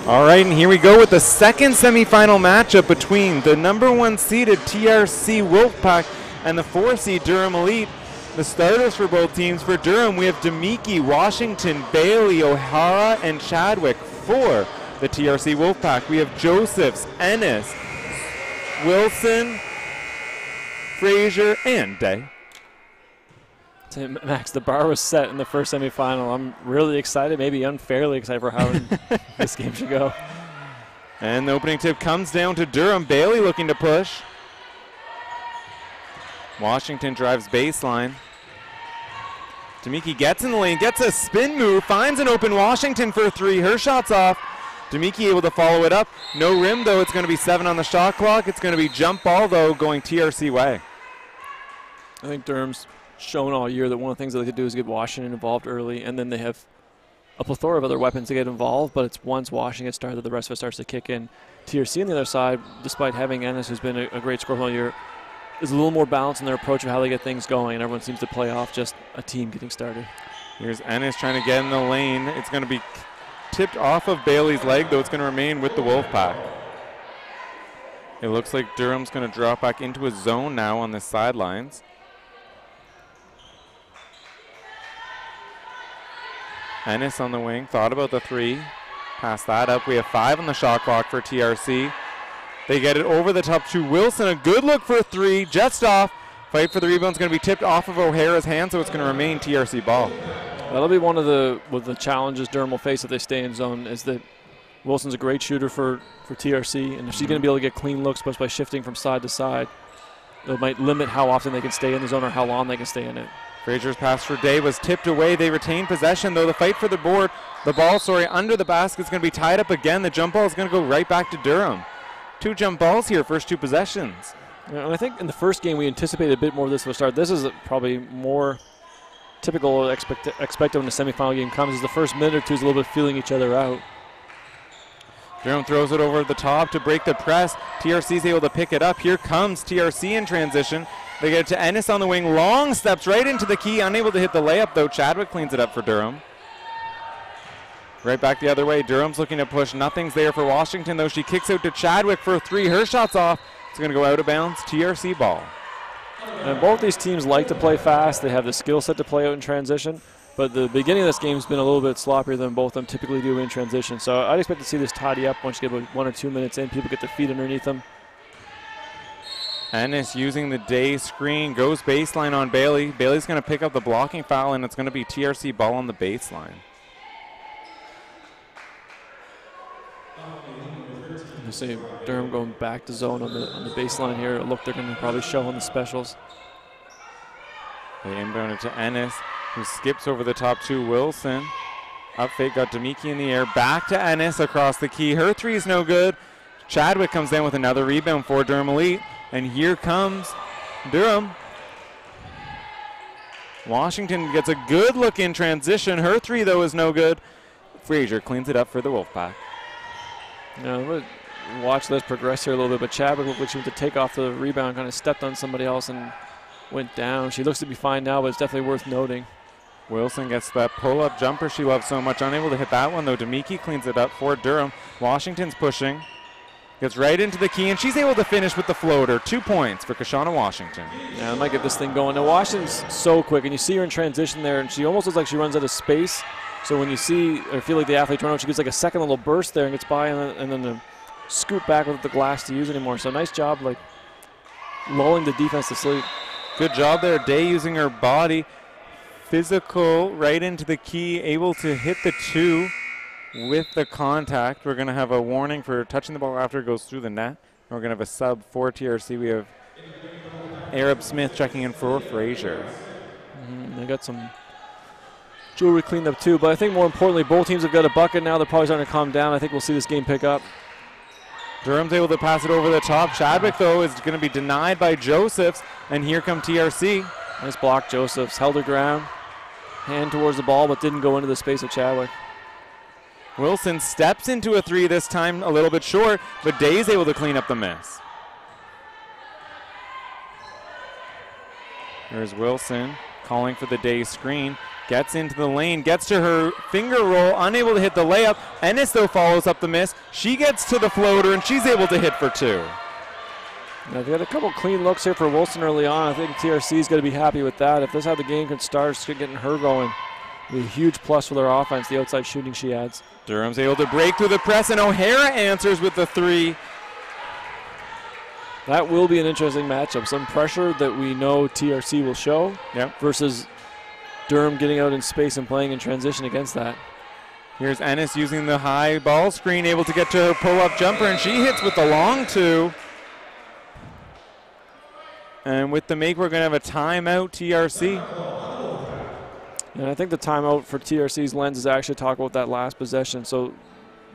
All right, and here we go with the second semifinal matchup between the #1 seeded TRC Wolfpack and the 4 seed Durham Elite. The starters for both teams. For Durham, we have Demiki, Washington, Bailey, O'Hara, and Chadwick. For the TRC Wolfpack, we have Josephs, Ennis, Wilson, Frazier, and Day. Max, the bar was set in the first semifinal. I'm really excited, maybe unfairly excited for how this game should go. And the opening tip comes down to Durham. Bailey looking to push. Washington drives baseline. Demiki gets in the lane, gets a spin move, finds an open Washington for 3. Her shot's off. Demiki able to follow it up. No rim, though. It's going to be 7 on the shot clock. It's going to be jump ball, though, going TRC way. I think Durham's shown all year that one of the things that they could do is get Washington involved early, and then they have a plethora of other weapons to get involved, but it's once Washington gets started, the rest of it starts to kick in. TRC on the other side, despite having Ennis, who's been a great scorer all year, is a little more balanced in their approach of how they get things going, and everyone seems to play off just a team getting started. Here's Ennis trying to get in the lane. It's going to be tipped off of Bailey's leg, though it's going to remain with the Wolfpack. It looks like Durham's going to drop back into his zone now on the sidelines. Ennis on the wing, thought about the 3. Pass that up. We have 5 on the shot clock for TRC. They get it over the top to Wilson. A good look for 3, just off. Fight for the rebound is going to be tipped off of O'Hara's hand, so it's going to remain TRC ball. That'll be one of the challenges Durham will face if they stay in zone, is that Wilson's a great shooter for TRC, and if she's going to be able to get clean looks just by shifting from side to side, it might limit how often they can stay in the zone or how long they can stay in it. Frazier's pass for Day was tipped away. They retain possession, though. The fight for the ball, under the basket is going to be tied up again. The jump ball is going to go right back to Durham. 2 jump balls here, first 2 possessions. Yeah, and I think in the first game we anticipated a bit more of this from the start. This is probably more typical expected when the semifinal game comes, is the first minute or 2 is a little bit feeling each other out. Durham throws it over the top to break the press. TRC's able to pick it up. Here comes TRC in transition. They get it to Ennis on the wing. Long steps right into the key. Unable to hit the layup, though. Chadwick cleans it up for Durham. Right back the other way. Durham's looking to push. Nothing's there for Washington, though. She kicks out to Chadwick for 3. Her shot's off. It's going to go out of bounds. TRC ball. And both these teams like to play fast. They have the skill set to play out in transition. But the beginning of this game has been a little bit sloppier than both of them typically do in transition. So I'd expect to see this tidy up once you get about 1 or 2 minutes in. People get their feet underneath them. Ennis using the Day screen, goes baseline on Bailey. Bailey's going to pick up the blocking foul, and it's going to be TRC ball on the baseline. I see Durham going back to zone on the baseline here. A look they're going to probably show on the specials. They inbound it to Ennis, who skips over the top to Wilson. Up fake, got Demiki in the air. Back to Ennis across the key. Her 3 is no good. Chadwick comes down with another rebound for Durham Elite. And here comes Durham. Washington gets a good look in transition. Her 3, though, is no good. Frazier cleans it up for the Wolfpack. We'll watch this progress here a little bit, but Chadwick looked like she went to take off the rebound, kind of stepped on somebody else and went down. She looks to be fine now, but it's definitely worth noting. Wilson gets that pull-up jumper she loves so much. Unable to hit that one, though. Demiki cleans it up for Durham. Washington's pushing. Gets right into the key, and she's able to finish with the floater. 2 points for Kashana Washington. Yeah, I might get this thing going. Now, Washington's so quick, and you see her in transition there, and she almost looks like she runs out of space. So when you see or feel like the athlete turn out, she gets like a second little burst there and gets by, and then the scoot back with the glass to use anymore. So nice job, like lulling the defense to sleep. Good job there. Day using her body. Physical right into the key, able to hit the 2 with the contact. We're going to have a warning for touching the ball after it goes through the net. We're going to have a sub for TRC. We have Arab Smith checking in for Frazier. They got some jewelry cleaned up too, but I think more importantly, both teams have got a bucket now. They're probably starting to calm down. I think we'll see this game pick up. Durham's able to pass it over the top. Chadwick, though, is going to be denied by Josephs, and here come TRC. Nice block, Josephs. Held her ground. Hand towards the ball, but didn't go into the space of Chadwick. Wilson steps into a 3 this time, a little bit short, but Day's able to clean up the miss. There's Wilson calling for the Day screen. Gets into the lane, gets to her finger roll, unable to hit the layup. Ennis, though, follows up the miss. She gets to the floater, and she's able to hit for 2. Now, they've got a couple clean looks here for Wilson early on. I think TRC is going to be happy with that. If this is how the game can start, it's getting her going. It'll be a huge plus for their offense, the outside shooting she adds. Durham's able to break through the press, and O'Hara answers with the three. That will be an interesting matchup. Some pressure that we know TRC will show versus Durham getting out in space and playing in transition against that. Here's Ennis using the high ball screen, able to get to her pull-up jumper, and she hits with the long two. And with the make, we're going to have a timeout, TRC. And I think the timeout for TRC's lens is actually talk about that last possession. So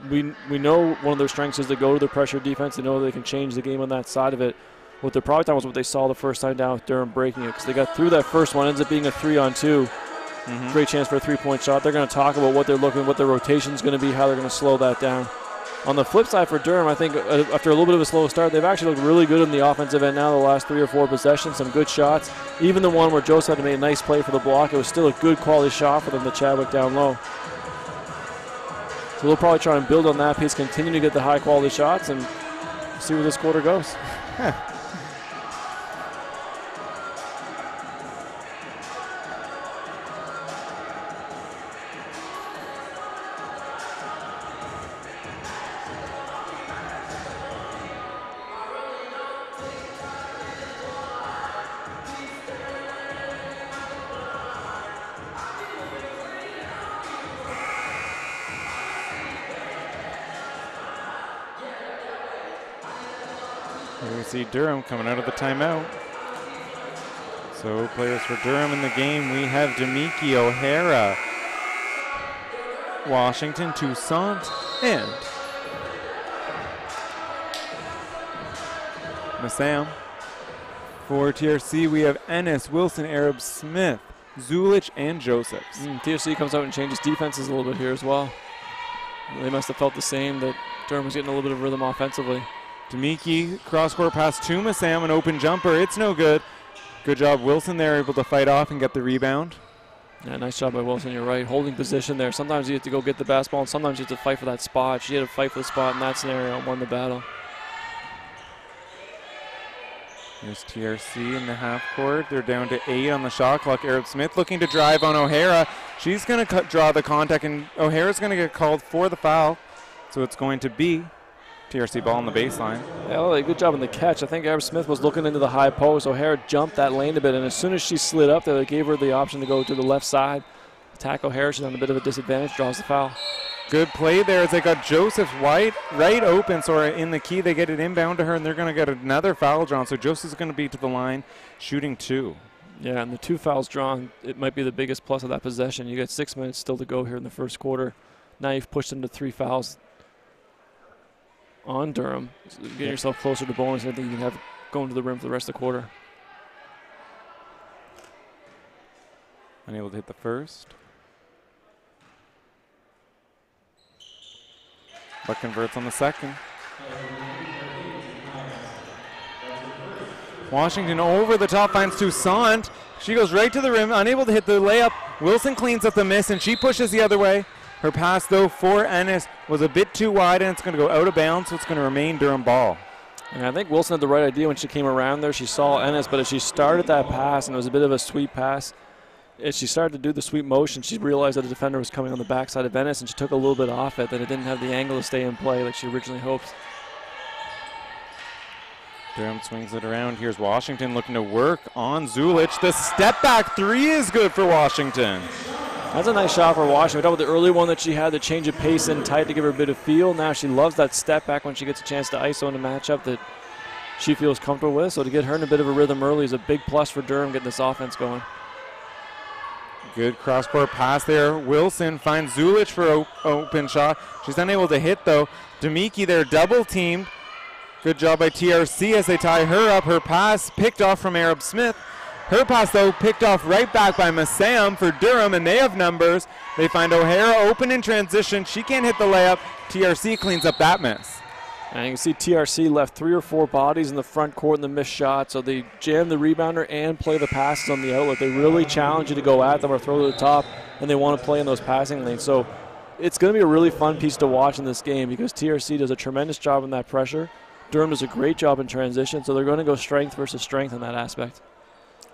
we know one of their strengths is to go to the pressure defense. They know they can change the game on that side of it. What they're probably talking was what they saw the first time down with Durham breaking it, because they got through that first one, ends up being a 3-on-2. Great chance for a three-point shot. They're going to talk about what they're looking, what their rotation is going to be, how they're going to slow that down. On the flip side for Durham, I think after a little bit of a slow start, they've actually looked really good in the offensive end now the last 3 or 4 possessions. Some good shots. Even the one where Joseph had to make a nice play for the block, it was still a good quality shot for them to Chadwick down low. So they'll probably try and build on that piece, continue to get the high quality shots, and see where this quarter goes. Here we see Durham coming out of the timeout. So players for Durham in the game, we have Demiki, O'Hara, Washington, Toussaint, and Massam. For TRC, we have Ennis, Wilson, Arab, Smith, Zulich, and Josephs. TRC comes out and changes defenses a little bit here as well. They must have felt the same, that Durham was getting a little bit of rhythm offensively. Demiki, cross-court pass to Massam, an open jumper. It's no good. Good job, Wilson there, able to fight off and get the rebound. Yeah, nice job by Wilson, you're right. Holding position there. Sometimes you have to go get the basketball, and sometimes you have to fight for that spot. She had to fight for the spot in that scenario and won the battle. Here's TRC in the half court. They're down to 8 on the shot clock. Arab Smith looking to drive on O'Hara. She's going to draw the contact, and O'Hara's going to get called for the foul. So it's going to be TRC ball on the baseline. Yeah, well, good job in the catch. I think Arab Smith was looking into the high post. O'Hara jumped that lane a bit, and as soon as she slid up there, they gave her the option to go to the left side. Attack O'Hara. She's on a bit of a disadvantage, draws the foul. Good play there as they got Joseph White right open, so in the key they get it inbound to her, and they're going to get another foul drawn. So Joseph's going to be to the line shooting 2. Yeah, and the 2 fouls drawn, it might be the biggest plus of that possession. You got 6 minutes still to go here in the first quarter. Now you've pushed them to 3 fouls on Durham. So get yourself closer to bonus, and I think you can have going to the rim for the rest of the quarter. Unable to hit the first. But converts on the second. Washington over the top finds Toussaint. She goes right to the rim, unable to hit the layup. Wilson cleans up the miss, and she pushes the other way. Her pass, though, for Ennis was a bit too wide, and it's going to go out of bounds, so it's going to remain Durham ball. And I think Wilson had the right idea when she came around there. She saw Ennis, but as she started that pass, and it was a bit of a sweep pass, as she started to do the sweep motion, she realized that the defender was coming on the backside of Ennis, and she took a little bit off it, that it didn't have the angle to stay in play like she originally hoped. Durham swings it around. Here's Washington looking to work on Zulich. The step back 3 is good for Washington. That's a nice shot for Washington. We talked about the early one that she had, the change of pace in tight to give her a bit of feel. Now she loves that step back when she gets a chance to ISO in a matchup that she feels comfortable with. So to get her in a bit of a rhythm early is a big plus for Durham getting this offense going. Good cross-court pass there. Wilson finds Zulich for open shot. She's unable to hit, though. Demiki there double-teamed. Good job by TRC as they tie her up. Her pass picked off from Arab Smith. Her pass, though, picked off right back by Massam for Durham, and they have numbers. They find O'Hara open in transition. She can't hit the layup. TRC cleans up that miss. And you can see TRC left 3 or 4 bodies in the front court in the missed shot, so they jam the rebounder and play the passes on the outlet. They really challenge you to go at them or throw to the top, and they want to play in those passing lanes. So it's going to be a really fun piece to watch in this game because TRC does a tremendous job in that pressure, Durham does a great job in transition, so they're going to go strength versus strength in that aspect.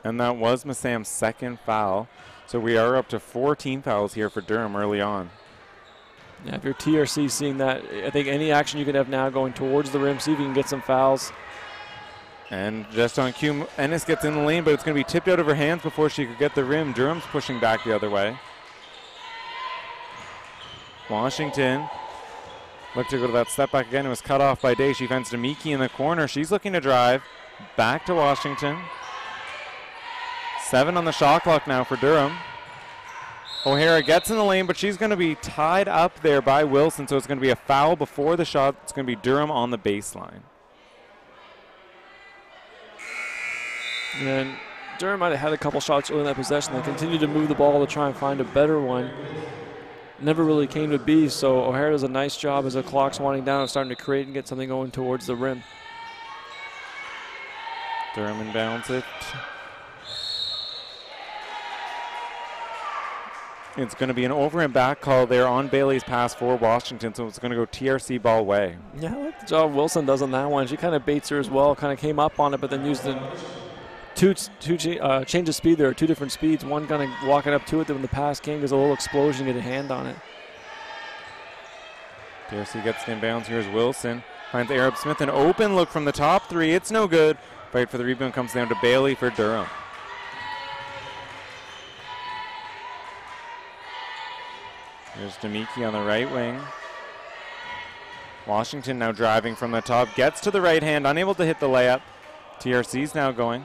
And that was Massam's second foul. So we are up to 14 fouls here for Durham early on. Yeah, if you're TRC seeing that, I think any action you can have now going towards the rim, see if you can get some fouls. And just on cue, Ennis gets in the lane, but it's going to be tipped out of her hands before she could get the rim. Durham's pushing back the other way. Washington looked to go to that step back again. It was cut off by Day. She finds Demiki in the corner. She's looking to drive. Back to Washington. 7 on the shot clock now for Durham. O'Hara gets in the lane, but she's going to be tied up there by Wilson, so it's going to be a foul before the shot. It's going to be Durham on the baseline. And Durham might have had a couple shots early in that possession. They continued to move the ball to try and find a better one. Never really came to be, so O'Hara does a nice job as the clock's winding down and starting to create and get something going towards the rim. Durham inbounds it. It's going to be an over and back call there on Bailey's pass for Washington, so it's going to go TRC ball way. Yeah, I like the job Wilson does on that one. She kind of baits her as well, kind of came up on it, but then used the change of speed there, 2 different speeds. One kind of walking up to it, then when the pass came, there's a little explosion, get a hand on it. TRC gets the inbounds. Here's Wilson. Finds Arab Smith, an open look from the top 3. It's no good. Fight for the rebound comes down to Bailey for Durham. There's Demiki on the right wing. Washington now driving from the top. Gets to the right hand, unable to hit the layup. TRC's now going.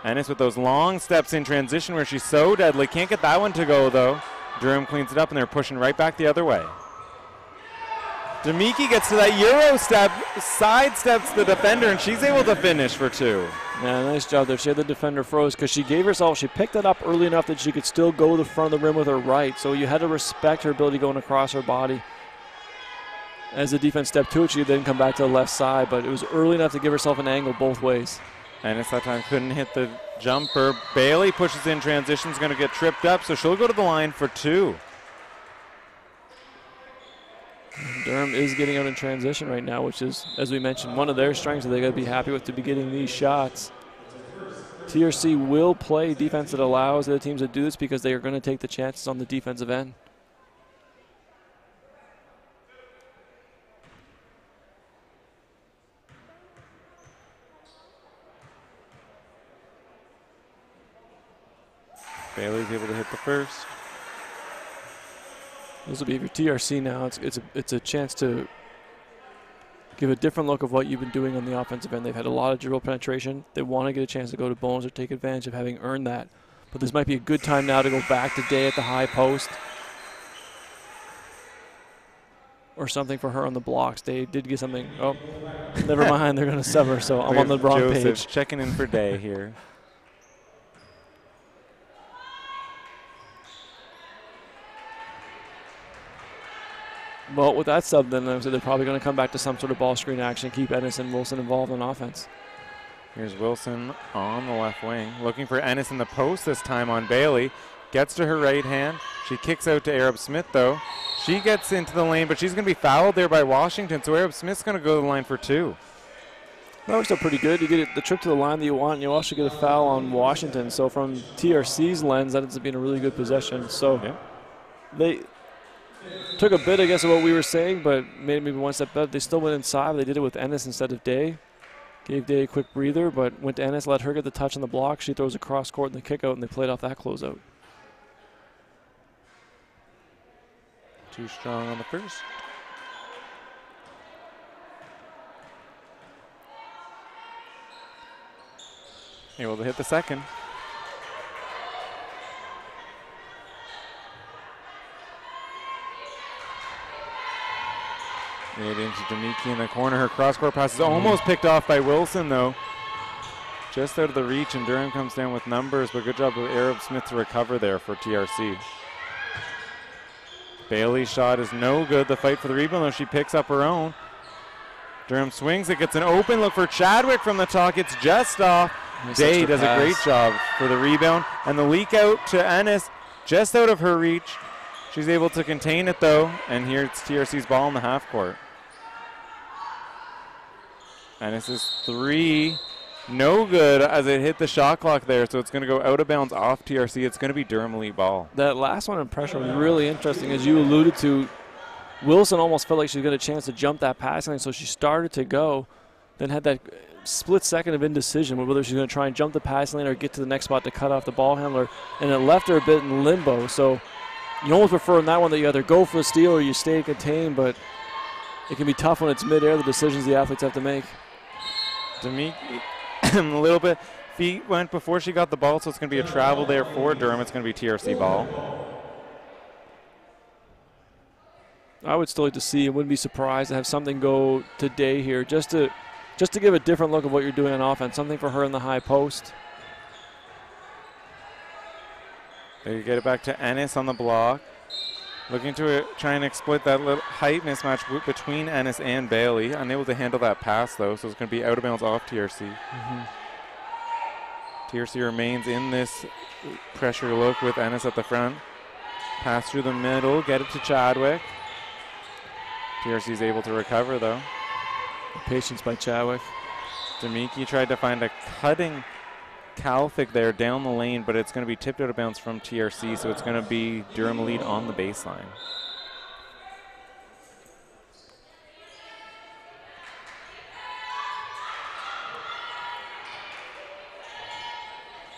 Ennis with those long steps in transition where she's so deadly. Can't get that one to go, though. Durham cleans it up, and they're pushing right back the other way. Demiki gets to that Euro step, sidesteps the defender, and she's able to finish for 2. Yeah, nice job there. She had the defender froze because she picked it up early enough that she could still go to the front of the rim with her right. So you had to respect her ability going across her body. As the defense stepped to it, she then come back to the left side, but it was early enough to give herself an angle both ways. Ennis that time couldn't hit the jumper. Bailey pushes in transition, is going to get tripped up, so she'll go to the line for 2. Durham is getting out in transition right now, which is, as we mentioned, one of their strengths that they got to be happy with to be getting these shots. TRC will play defense that allows the teams to do this because they are going to take the chances on the defensive end. Bailey's able to hit the first. This will be your TRC now. It's a chance to give a different look of what you've been doing on the offensive end. They've had a lot of dribble penetration. They want to get a chance to go to Bones or take advantage of having earned that. But this might be a good time now to go back to Day at the high post. Or something for her on the blocks. They did get something. Oh, never mind. They're going to sub her, so I'm on the wrong Joseph page. Checking in for Day here. Well, with that sub, then they're probably going to come back to some sort of ball screen action, keep Ennis and Wilson involved in offense. Here's Wilson on the left wing, looking for Ennis in the post this time on Bailey. Gets to her right hand. She kicks out to Arab Smith, though. She gets into the lane, but she's going to be fouled there by Washington, so Arab Smith's going to go to the line for 2. That works out pretty good. You get the trip to the line that you want, and you also get a foul on Washington. So from TRC's lens, that ends up being a really good possession. So yeah. They took a bit, I guess, of what we were saying, but made it maybe one step better. They still went inside. They did it with Ennis instead of Day. Gave Day a quick breather, but went to Ennis, let her get the touch on the block. She throws a cross court and the kick out, and they played off that closeout. Too strong on the first. Able to hit the second. Made into Demiki in the corner. Her cross-court pass is almost picked off by Wilson, though. Just out of the reach, and Durham comes down with numbers, but good job of Arab Smith to recover there for TRC. Bailey's shot is no good. The fight for the rebound, though, she picks up her own. Durham swings it, gets an open look for Chadwick from the top. It's just off. Day does a great job for the rebound. And the leak out to Ennis, just out of her reach. She's able to contain it, though, and here it's TRC's ball in the half court. Ennis's three, no good as it hit the shot clock there, so it's going to go out of bounds off TRC. It's going to be Durham elite ball. That last one in pressure was really interesting. As you alluded to, Wilson almost felt like she got a chance to jump that passing lane, so she started to go, then had that split second of indecision whether she's going to try and jump the passing lane or get to the next spot to cut off the ball handler, and it left her a bit in limbo. So you almost prefer in that one that you either go for the steal or you stay contained, but it can be tough when it's midair, the decisions the athletes have to make. Demiki, a little bit, feet went before she got the ball, so it's going to be a travel there for Durham. It's going to be TRC ball. I would still like to see, and wouldn't be surprised to have something go today here, just to give a different look of what you're doing on offense, something for her in the high post. They get it back to Ennis on the block. Looking to try and exploit that little height mismatch between Ennis and Bailey. Unable to handle that pass, though, so it's going to be out of bounds off TRC. TRC remains in this pressure look with Ennis at the front. Pass through the middle, get it to Chadwick. TRC is able to recover, though. Patience by Chadwick. Demiki tried to find a cutting Calfic there down the lane, but it's going to be tipped out of bounds from TRC, so it's going to be Durham elite on the baseline.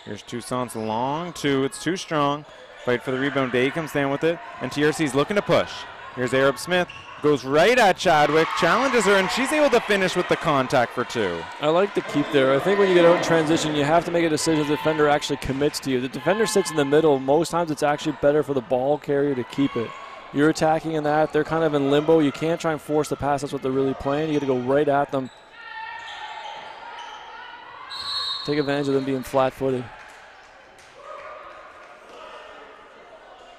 Here's Toussaint's long two. It's too strong. Fight for the rebound. Day comes down with it, and TRC's looking to push. Here's Arab Smith. Goes right at Chadwick, challenges her, and she's able to finish with the contact for two. I like the keep there. I think when you get out in transition, you have to make a decision the defender actually commits to you. The defender sits in the middle. Most times it's actually better for the ball carrier to keep it. You're attacking in that. They're kind of in limbo. You can't try and force the pass. That's what they're really playing. You got to go right at them. Take advantage of them being flat-footed.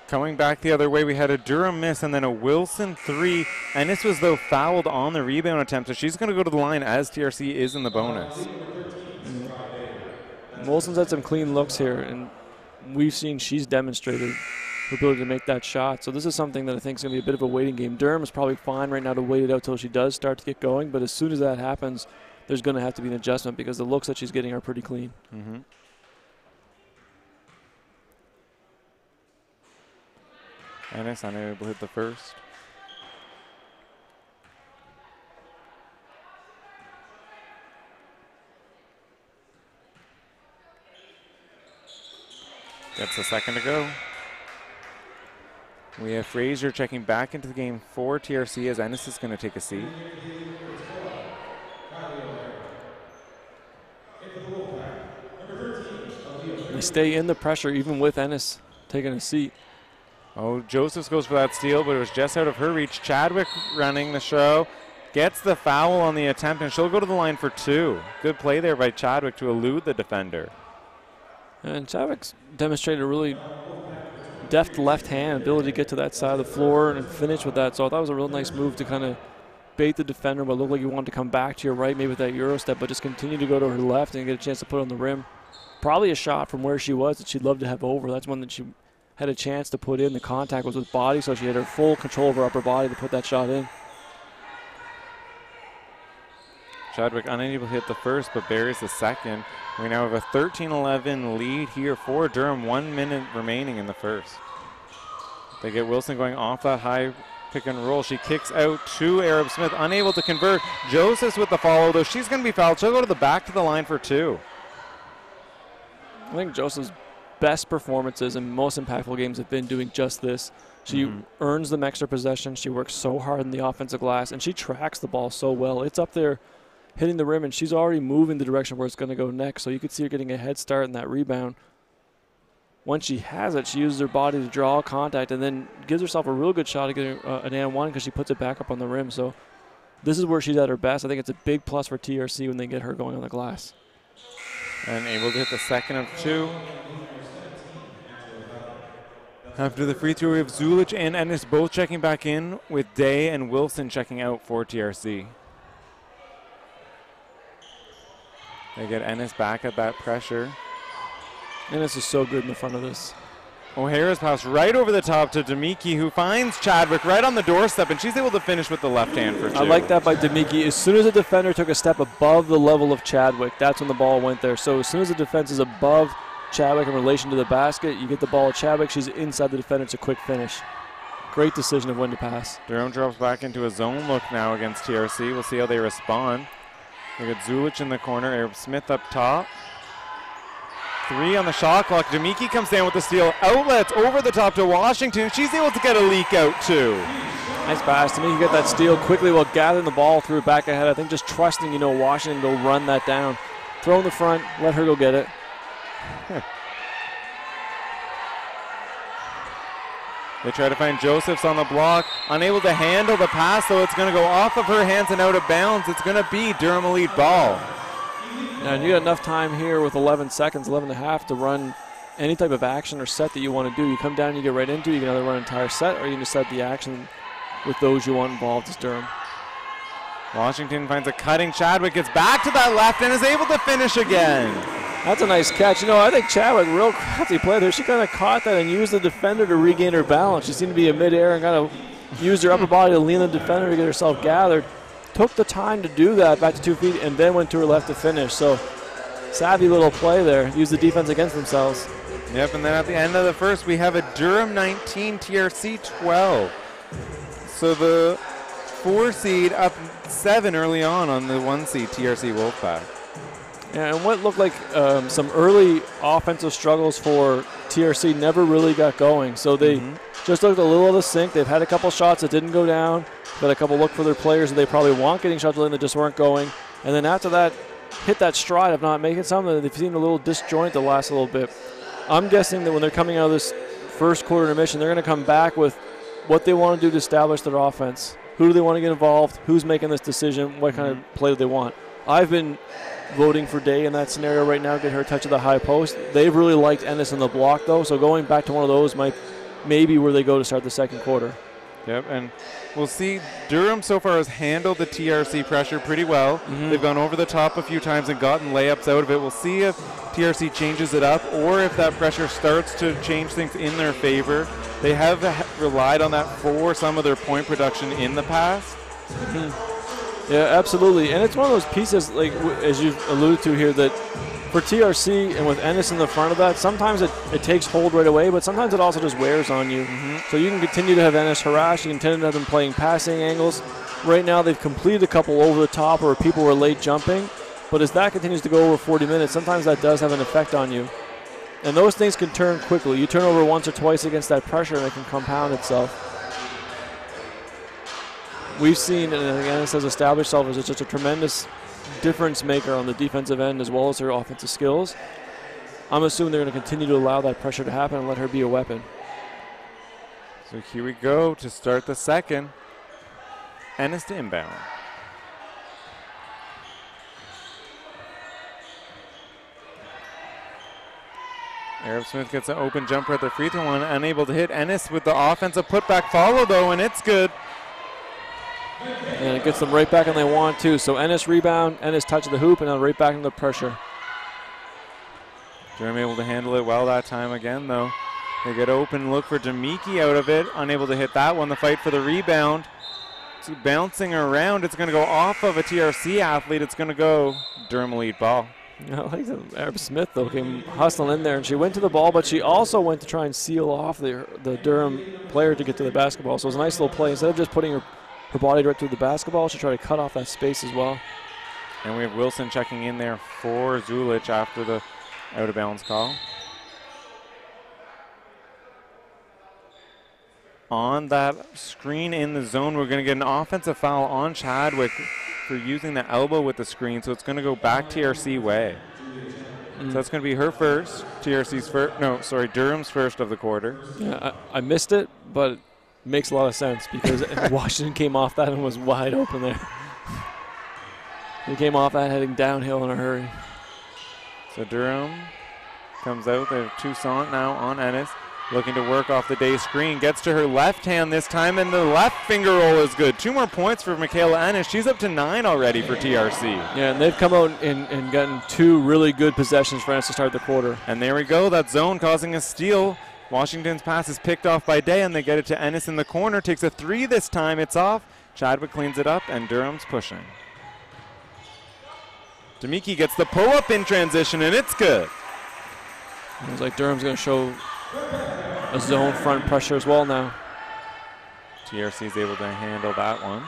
Coming back the other way, we had a Durham miss and then a Wilson three. Ennis was, though, fouled on the rebound attempt, so she's going to go to the line as TRC is in the bonus. Wilson's had some clean looks here, and we've seen she's demonstrated her ability to make that shot. So this is something that I think is going to be a bit of a waiting game. Durham is probably fine right now to wait it out till she does start to get going, but as soon as that happens, there's going to have to be an adjustment because the looks that she's getting are pretty clean. Ennis unable to hit the first. Gets a second to go. We have Frazier checking back into the game for TRC as Ennis is going to take a seat. They stay in the pressure even with Ennis taking a seat. Oh, Josephs goes for that steal, but it was just out of her reach. Chadwick running the show. Gets the foul on the attempt, and she'll go to the line for two. Good play there by Chadwick to elude the defender. And Chadwick's demonstrated a really deft left hand ability to get to that side of the floor and finish with that. So I thought it was a real nice move to kind of bait the defender, but looked like you wanted to come back to your right, maybe with that Euro step, but just continue to go to her left and get a chance to put it on the rim. Probably a shot from where she was that she'd love to have over. That's one that she had a chance to put in. The contact was with body, so she had her full control of her upper body to put that shot in. Chadwick unable to hit the first, but buries the second. We now have a 13-11 lead here for Durham. 1 minute remaining in the first. They get Wilson going off that high pick and roll. She kicks out to Arab Smith, unable to convert. Josephs with the follow, though. She's going to be fouled. She'll go to the back to the line for two. I think Joseph's best performances and most impactful games have been doing just this. She earns them extra possession. She works so hard in the offensive glass, and she tracks the ball so well. It's up there hitting the rim, and she's already moving the direction where it's going to go next. So you could see her getting a head start in that rebound. Once she has it, she uses her body to draw contact and then gives herself a real good shot at getting an and one because she puts it back up on the rim. So this is where she's at her best. I think it's a big plus for TRC when they get her going on the glass. And able to hit the second of two. After the free throw, we have Zulich and Ennis both checking back in, with Day and Wilson checking out for TRC. They get Ennis back at that pressure. Ennis is so good in the front of this. O'Hara's pass right over the top to Demiki, who finds Chadwick right on the doorstep, and she's able to finish with the left hand for 2. I like that by Demiki. As soon as the defender took a step above the level of Chadwick, that's when the ball went there. So as soon as the defense is above Chadwick in relation to the basket, you get the ball at Chadwick. She's inside the defender. It's a quick finish. Great decision of when to pass. Durham drops back into a zone look now against TRC. We'll see how they respond. They got Zulich in the corner, Arab Smith up top. 3 on the shot clock. Demiki comes down with the steal. Outlets over the top to Washington. She's able to get a leak out too. Nice pass. Demiki get that steal quickly while gathering the ball through back ahead. I think just trusting, Washington to run that down. Throw in the front, let her go get it. They try to find Josephs on the block. Unable to handle the pass, so it's going to go off of her hands and out of bounds. It's going to be Durham Elite ball. And you got enough time here with 11 seconds, 11 and a half to run any type of action or set that you want to do. You come down, you get right into it. You can either run an entire set or you can just set the action with those you want involved as Durham. Washington finds a cutting. Chadwick gets back to that left and is able to finish again. That's a nice catch. I think Chadwick, real crafty play there. She kind of caught that and used the defender to regain her balance. She seemed to be in midair and kind of used her upper body to lean the defender to get herself gathered. Took the time to do that back to 2 feet and then went to her left to finish. So savvy little play there. Use the defense against themselves. Yep, and then at the end of the first, we have a Durham 19, TRC 12. So the 4 seed up 7 early on the 1 seed TRC Wolfpack. Yeah, and what looked like some early offensive struggles for TRC never really got going. So they just looked a little out of sync. They've had a couple shots that didn't go down. Got a couple look for their players that they probably want getting shots in that just weren't going. And then after that, hit that stride of not making something. They've seen a little disjoint the last little bit. I'm guessing that when they're coming out of this first quarter intermission, they're going to come back with what they want to do to establish their offense. Who do they want to get involved? Who's making this decision? What kind of play do they want? I've been voting for Day in that scenario right now, get her a touch of the high post. They've really liked Ennis in the block, though, so going back to one of those might maybe where they go to start the second quarter. Yep, and we'll see Durham so far has handled the TRC pressure pretty well. They've gone over the top a few times and gotten layups out of it. We'll see if TRC changes it up or if that pressure starts to change things in their favor. They have relied on that for some of their point production in the past. Yeah, absolutely. And it's one of those pieces, like as you've alluded to here, that for TRC and with Ennis in the front of that, sometimes it takes hold right away, but sometimes it also just wears on you. So you can continue to have Ennis harass. You can continue to have them playing passing angles. Right now they've completed a couple over the top or people were late jumping. But as that continues to go over 40 minutes, sometimes that does have an effect on you. And those things can turn quickly. You turn over once or twice against that pressure and it can compound itself. We've seen, and Ennis has established itself as just a tremendous difference maker on the defensive end as well as her offensive skills. I'm assuming they're going to continue to allow that pressure to happen and let her be a weapon. So here we go to start the second. Ennis to inbound. Arab Smith gets an open jumper at the free throw line, unable to hit. Ennis with the offensive putback follow though, and it's good. And it gets them right back and they want to. So Ennis rebound, Ennis touch the hoop, and now right back into the pressure. Durham able to handle it well that time again, though. They get open, look for Demiki out of it. Unable to hit that one. The fight for the rebound. It's bouncing around. It's going to go off of a TRC athlete. It's going to go Durham Elite ball. I like that Arab Smith, though, came hustling in there, and she went to the ball, but she also went to try and seal off the Durham player to get to the basketball. So it was a nice little play. Instead of just putting her body right through the basketball, she tried to cut off that space as well. And we have Wilson checking in there for Zulich after the out-of-bounds call. On that screen in the zone, we're going to get an offensive foul on Chadwick for using the elbow with the screen, so it's going to go back TRC way. So that's going to be her first, TRC's first, no, sorry, Durham's first of the quarter. Yeah, I missed it, but it makes a lot of sense because Washington came off that and was wide open there. He came off that heading downhill in a hurry. So Durham comes out. They have Toussaint now on Ennis. Looking to work off the day screen. Gets to her left hand this time, and the left finger roll is good. 2 more points for Michaela Ennis. She's up to 9 already for TRC. Yeah, and they've come out and gotten 2 really good possessions for Ennis to start the quarter. And there we go. That zone causing a steal. Washington's pass is picked off by Day, and they get it to Ennis in the corner. Takes a 3 this time. It's off. Chadwick cleans it up, and Durham's pushing. Demiki gets the pull-up in transition, and it's good. It looks like Durham's going to show a zone front pressure as well now. TRC is able to handle that one.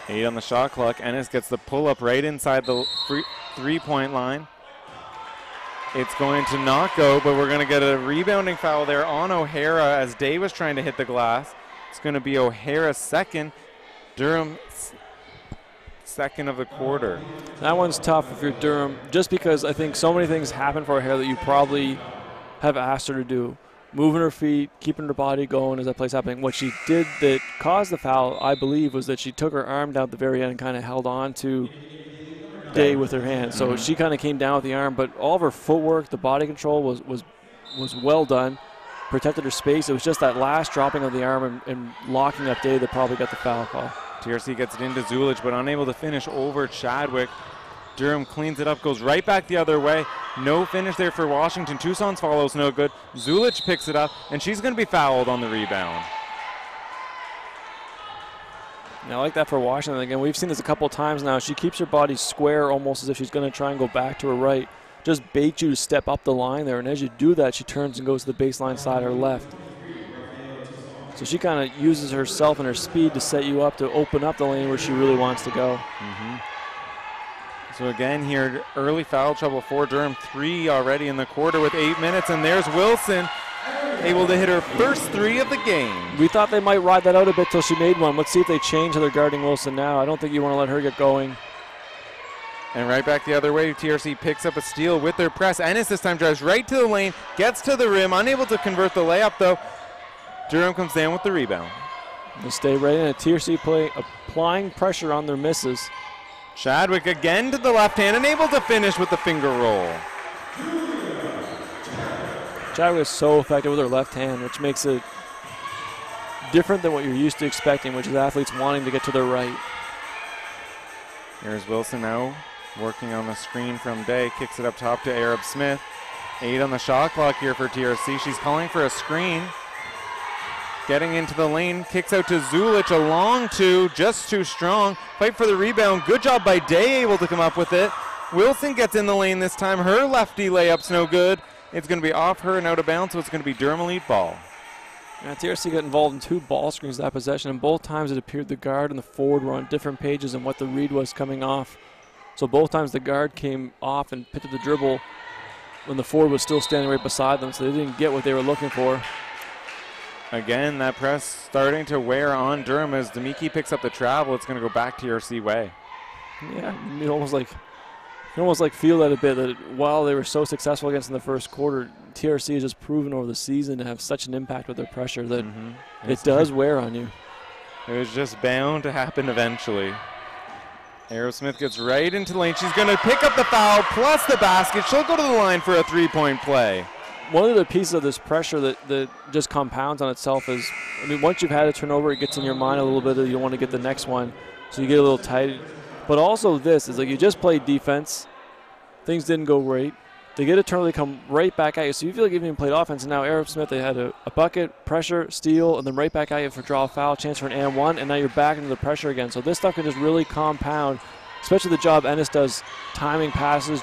Eight on the shot clock. Ennis gets the pull-up right inside the three-point line. It's going to not go, but we're going to get a rebounding foul there on O'Hara as Day was trying to hit the glass. It's going to be O'Hara's second. Durham second of the quarter. That one's tough if you're Durham, just because I think so many things happen for O'Hara that you probably have asked her to do. Moving her feet, keeping her body going as that play's happening. What she did that caused the foul, I believe, was that she took her arm down at the very end and kind of held on to Day with her hand. So she kind of came down with the arm, but all of her footwork, the body control was well done, protected her space. It was just that last dropping of the arm and locking up Day that probably got the foul call. TRC gets it into Zulich, but unable to finish over Chadwick. Durham cleans it up, goes right back the other way. No finish there for Washington. Tucson's follows no good. Zulich picks it up, and she's going to be fouled on the rebound. I like that for Washington. Again, we've seen this a couple times now. She keeps her body square almost as if she's going to try and go back to her right. Just bait you to step up the line there, and as you do that, she turns and goes to the baseline side her left. So she kind of uses herself and her speed to set you up to open up the lane where she really wants to go. So again here, early foul trouble for Durham. 3 already in the quarter with 8 minutes, and there's Wilson able to hit her first 3 of the game. We thought they might ride that out a bit till she made one. Let's see if they change how they're guarding Wilson now. I don't think you want to let her get going. And right back the other way, TRC picks up a steal with their press. Ennis this time drives right to the lane, gets to the rim, unable to convert the layup though. Durham comes down with the rebound. They stay right in. A TRC play applying pressure on their misses. Chadwick again to the left hand, unable to finish with the finger roll. Chadwick is so effective with her left hand, which makes it different than what you're used to expecting, which is athletes wanting to get to their right. Here's Wilson now working on the screen from Day, kicks it up top to Arab Smith. 8 on the shot clock here for TRC. She's calling for a screen. Getting into the lane, kicks out to Zulich, a long 2, just too strong. Fight for the rebound, good job by Day, able to come up with it. Wilson gets in the lane this time, her lefty layup's no good. It's going to be off her and out of bounds, so it's going to be Durham elite ball. Yeah, TRC got involved in 2 ball screens that possession, and both times it appeared the guard and the forward were on different pages and what the read was coming off. So both times the guard came off and picked up the dribble when the forward was still standing right beside them, so they didn't get what they were looking for. Again, that press starting to wear on Durham as Demiki picks up the travel. It's going to go back TRC way. Yeah, you almost like feel that a bit, that while they were so successful against in the first quarter, TRC has just proven over the season to have such an impact with their pressure that it does wear on you. It was just bound to happen eventually. Aerosmith gets right into the lane. She's going to pick up the foul plus the basket. She'll go to the line for a 3-point play. One of the pieces of this pressure that just compounds on itself is, I mean, once you've had a turnover, it gets in your mind a little bit that you want to get the next one, so you get a little tight. But also this is like you just played defense. Things didn't go great. They get a turnover, they come right back at you. So you feel like you've even played offense. And now Arab Smith, they had a bucket, pressure, steal, and then right back at you for draw a foul, chance for an and one, and now you're back into the pressure again. So this stuff can just really compound, especially the job Ennis does, timing passes.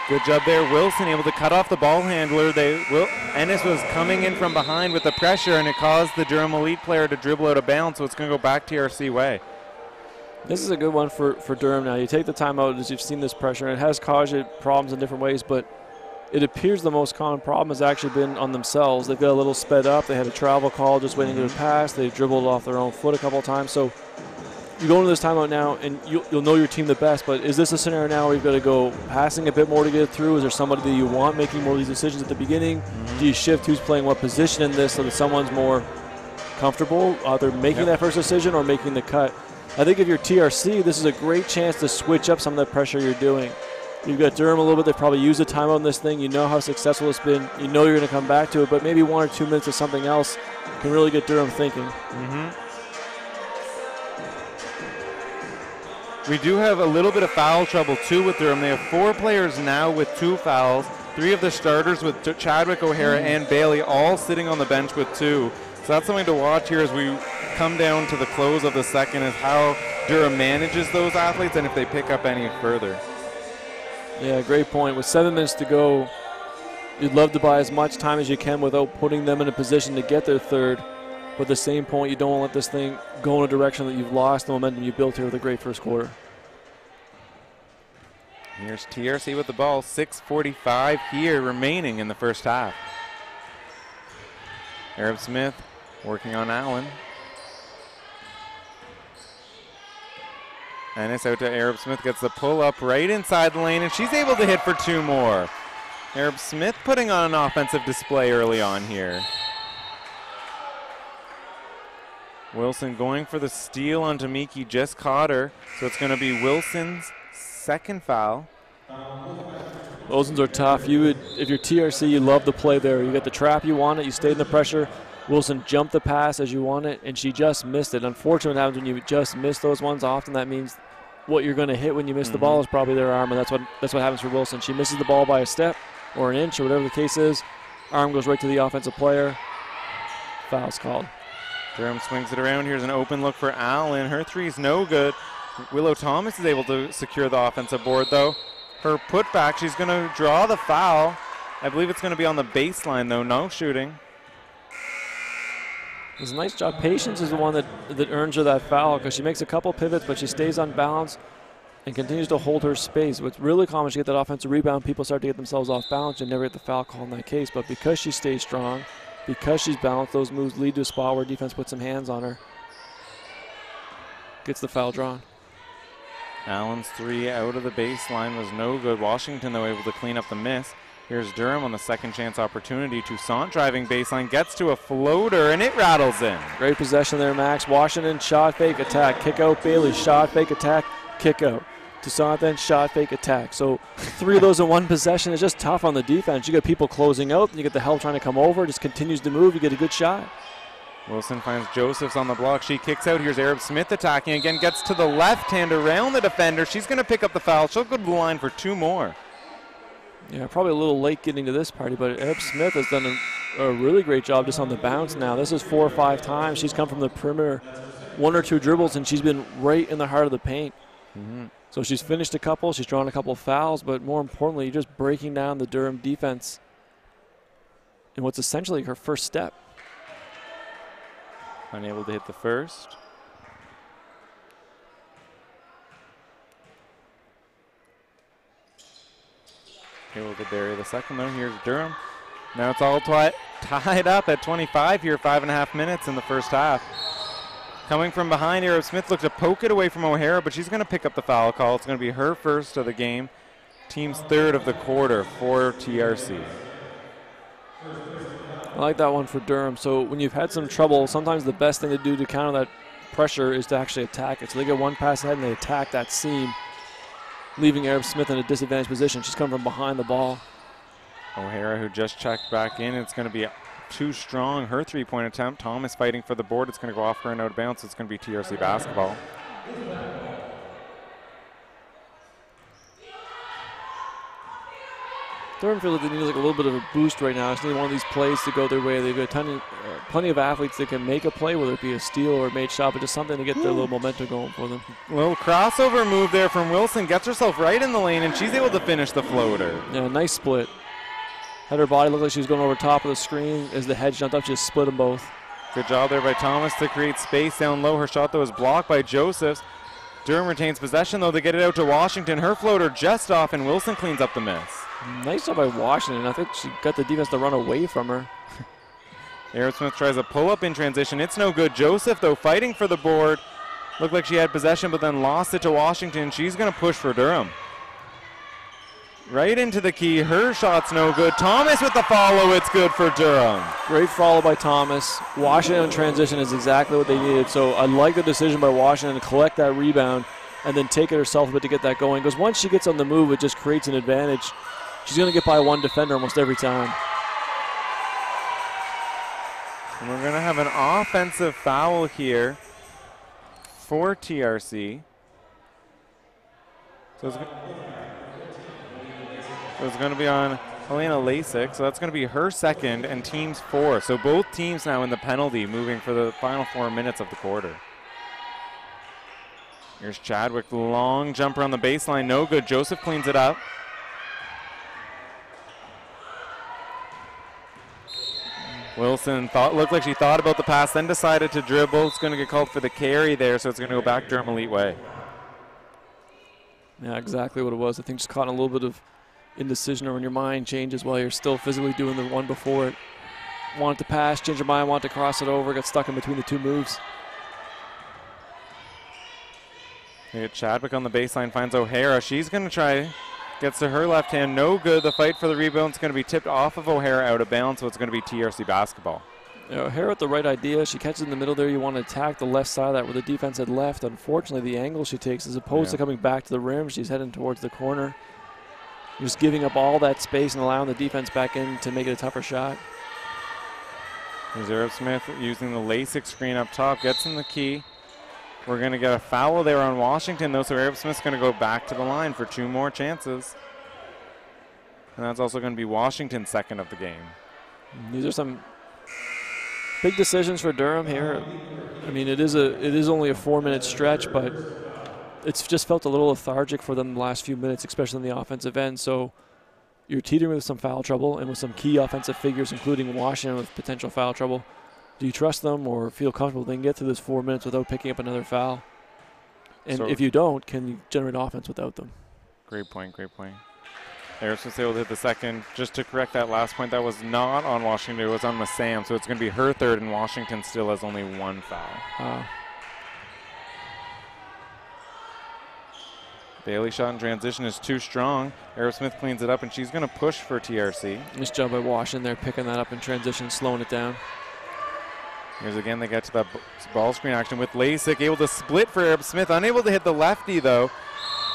Good job there. Wilson able to cut off the ball handler. Ennis was coming in from behind with the pressure, and it caused the Durham elite player to dribble out of bounds, so it's going to go back TRC way. This is a good one for Durham now. You take the timeout as you've seen this pressure, and it has caused you problems in different ways, but it appears the most common problem has actually been on themselves. They've got a little sped up. They had a travel call just waiting to pass. They dribbled off their own foot a couple of times. So you go into this timeout now, and you'll know your team the best, but is this a scenario now where you've got to go passing a bit more to get it through? Is there somebody that you want making more of these decisions at the beginning? Do you shift who's playing what position in this so that someone's more comfortable either making that first decision or making the cut? I think if you're TRC, this is a great chance to switch up some of that pressure you're doing. You've got Durham a little bit. They probably used a timeout in this thing. You know how successful it's been. You know you're going to come back to it, but maybe 1 or 2 minutes of something else can really get Durham thinking. We do have a little bit of foul trouble too with Durham. They have 4 players now with 2 fouls. 3 of the starters with Chadwick, O'Hara, and Bailey all sitting on the bench with 2. So that's something to watch here as we come down to the close of the second, is how Durham manages those athletes and if they pick up any further. Yeah, great point. With 7 minutes to go, you'd love to buy as much time as you can without putting them in a position to get their third. But at the same point, you don't want to let this thing go in a direction that you've lost the momentum you built here with a great first quarter. Here's TRC with the ball. 6:45 here remaining in the first half. Arab Smith working on Allen. Ennis out to Arab Smith, gets the pull up right inside the lane, and she's able to hit for 2 more. Arab Smith putting on an offensive display early on here. Wilson going for the steal on Tamiki, just caught her. So it's going to be Wilson's second foul. Those ones are tough. You would, if you're TRC, you love the play there. You get the trap you want it, you stayed in the pressure. Wilson jumped the pass as you want it, and she just missed it. Unfortunately, what happens when you just miss those ones, often that means what you're going to hit when you miss the ball is probably their arm, and that's what happens for Wilson. She misses the ball by a step or an inch or whatever the case is. Arm goes right to the offensive player. Foul's called. Durham swings it around. Here's an open look for Allen. Her three's no good. Willow Thomas is able to secure the offensive board, though. Her putback, she's going to draw the foul. I believe it's going to be on the baseline, though. No shooting. It's a nice job. Patience is the one that earns her that foul, because she makes a couple pivots, but she stays on balance and continues to hold her space. What's really common is you get that offensive rebound, people start to get themselves off balance and never get the foul call in that case. But because she stays strong, because she's balanced, those moves lead to a spot where defense puts some hands on her. Gets the foul drawn. Allen's three out of the baseline was no good. Washington, though, able to clean up the miss. Here's Durham on the second chance opportunity. Toussaint driving baseline, gets to a floater, and it rattles in. Great possession there, Max. Washington, shot fake, attack, kick out. Bailey, shot fake, attack, kick out. Toussaint then shot fake, attack. So 3 of those in one possession is just tough on the defense. You get people closing out, and you get the help trying to come over, just continues to move, you get a good shot. Wilson finds Josephs on the block. She kicks out. Here's Arab Smith attacking again. Gets to the left hand around the defender. She's going to pick up the foul. She'll go to the line for 2 more. Yeah, probably a little late getting to this party, but Arab Smith has done a really great job just on the bounce now. This is 4 or 5 times. She's come from the perimeter, 1 or 2 dribbles, and she's been right in the heart of the paint. So she's finished a couple. She's drawn a couple of fouls, but more importantly, you're just breaking down the Durham defense in what's essentially her first step. Unable to hit the first. Able to bury the second, though. Here's Durham. Now it's all tied up at 25 here, 5.5 minutes in the first half. Coming from behind, Arab Smith looked to poke it away from O'Hara, but she's going to pick up the foul call. It's going to be her first of the game. Team's third of the quarter for TRC. I like that one for Durham. So when you've had some trouble, sometimes the best thing to do to counter that pressure is to actually attack it. So they get one pass ahead and they attack that seam, leaving Arab Smith in a disadvantaged position. She's coming from behind the ball. O'Hara, who just checked back in, it's going to be too strong. Her three-point attempt. Thomas fighting for the board. It's going to go off her and out of bounds. It's going to be TRC basketball. Durham feels like they need like a little bit of a boost right now. Just need one of these plays to go their way. They've got plenty of athletes that can make a play, whether it be a steal or a made shot, but just something to get their little momentum going for them. Little crossover move there from Wilson. Gets herself right in the lane, and she's able to finish the floater. Yeah, nice split. Had her body look like she was going over top of the screen. As the head jumped up, she just split them both. Good job there by Thomas to create space down low. Her shot, though, was blocked by Josephs. Durham retains possession, though. They get it out to Washington. Her floater just off, and Wilson cleans up the miss. Nice job by Washington. I think she got the defense to run away from her. Arab Smith tries a pull-up in transition. It's no good. Joseph, though, fighting for the board. Looked like she had possession, but then lost it to Washington. She's going to push for Durham. Right into the key. Her shot's no good. Thomas with the follow. It's good for Durham. Great follow by Thomas. Washington in transition is exactly what they needed. So I like the decision by Washington to collect that rebound and then take it herself a bit to get that going. Because once she gets on the move, it just creates an advantage. She's going to get by one defender almost every time. And we're going to have an offensive foul here for TRC. So it's going to be on Helena Lasik. So that's going to be her second and team's 4. So both teams now in the penalty, moving for the final 4 minutes of the quarter. Here's Chadwick, long jumper on the baseline, no good. Joseph cleans it up. Wilson looked like she thought about the pass, then decided to dribble. It's going to get called for the carry there, so it's going to go back Durham Elite way. Yeah, exactly what it was. I think just caught in a little bit of indecision, or when your mind changes while you're still physically doing the one before it. Wanted to pass, change your mind, wanted to cross it over, got stuck in between the two moves. We get Chadwick on the baseline, finds O'Hara. She's going to try, gets to her left hand, no good. The fight for the rebound is going to be tipped off of O'Hara out of bounds, so it's going to be TRC basketball. Yeah, O'Hara with the right idea. She catches in the middle there. You want to attack the left side of that where the defense had left. Unfortunately, the angle she takes, as opposed to coming back to the rim, she's heading towards the corner. Just giving up all that space and allowing the defense back in to make it a tougher shot. Here's Arab Smith using the Lasik screen up top, gets in the key. We're going to get a foul there on Washington, though, so Arab Smith's going to go back to the line for 2 more chances. And that's also going to be Washington's second of the game. These are some big decisions for Durham here. I mean, it is only a 4-minute stretch, but it's just felt a little lethargic for them the last few minutes, especially in the offensive end. So you're teetering with some foul trouble and with some key offensive figures, including Washington with potential foul trouble. Do you trust them or feel comfortable they can get through this 4 minutes without picking up another foul? And if you don't, can you generate offense without them? Great point, great point. Arab Smith able to hit the second. Just to correct that last point, that was not on Washington, it was on Massam, so it's going to be her third, and Washington still has only 1 foul. Bailey shot in transition is too strong. Arab Smith cleans it up, and she's going to push for TRC. Nice job by Washington there, picking that up in transition, slowing it down. Here's again, they get to that ball screen action with Lasik, able to split for Arab Smith, unable to hit the lefty though.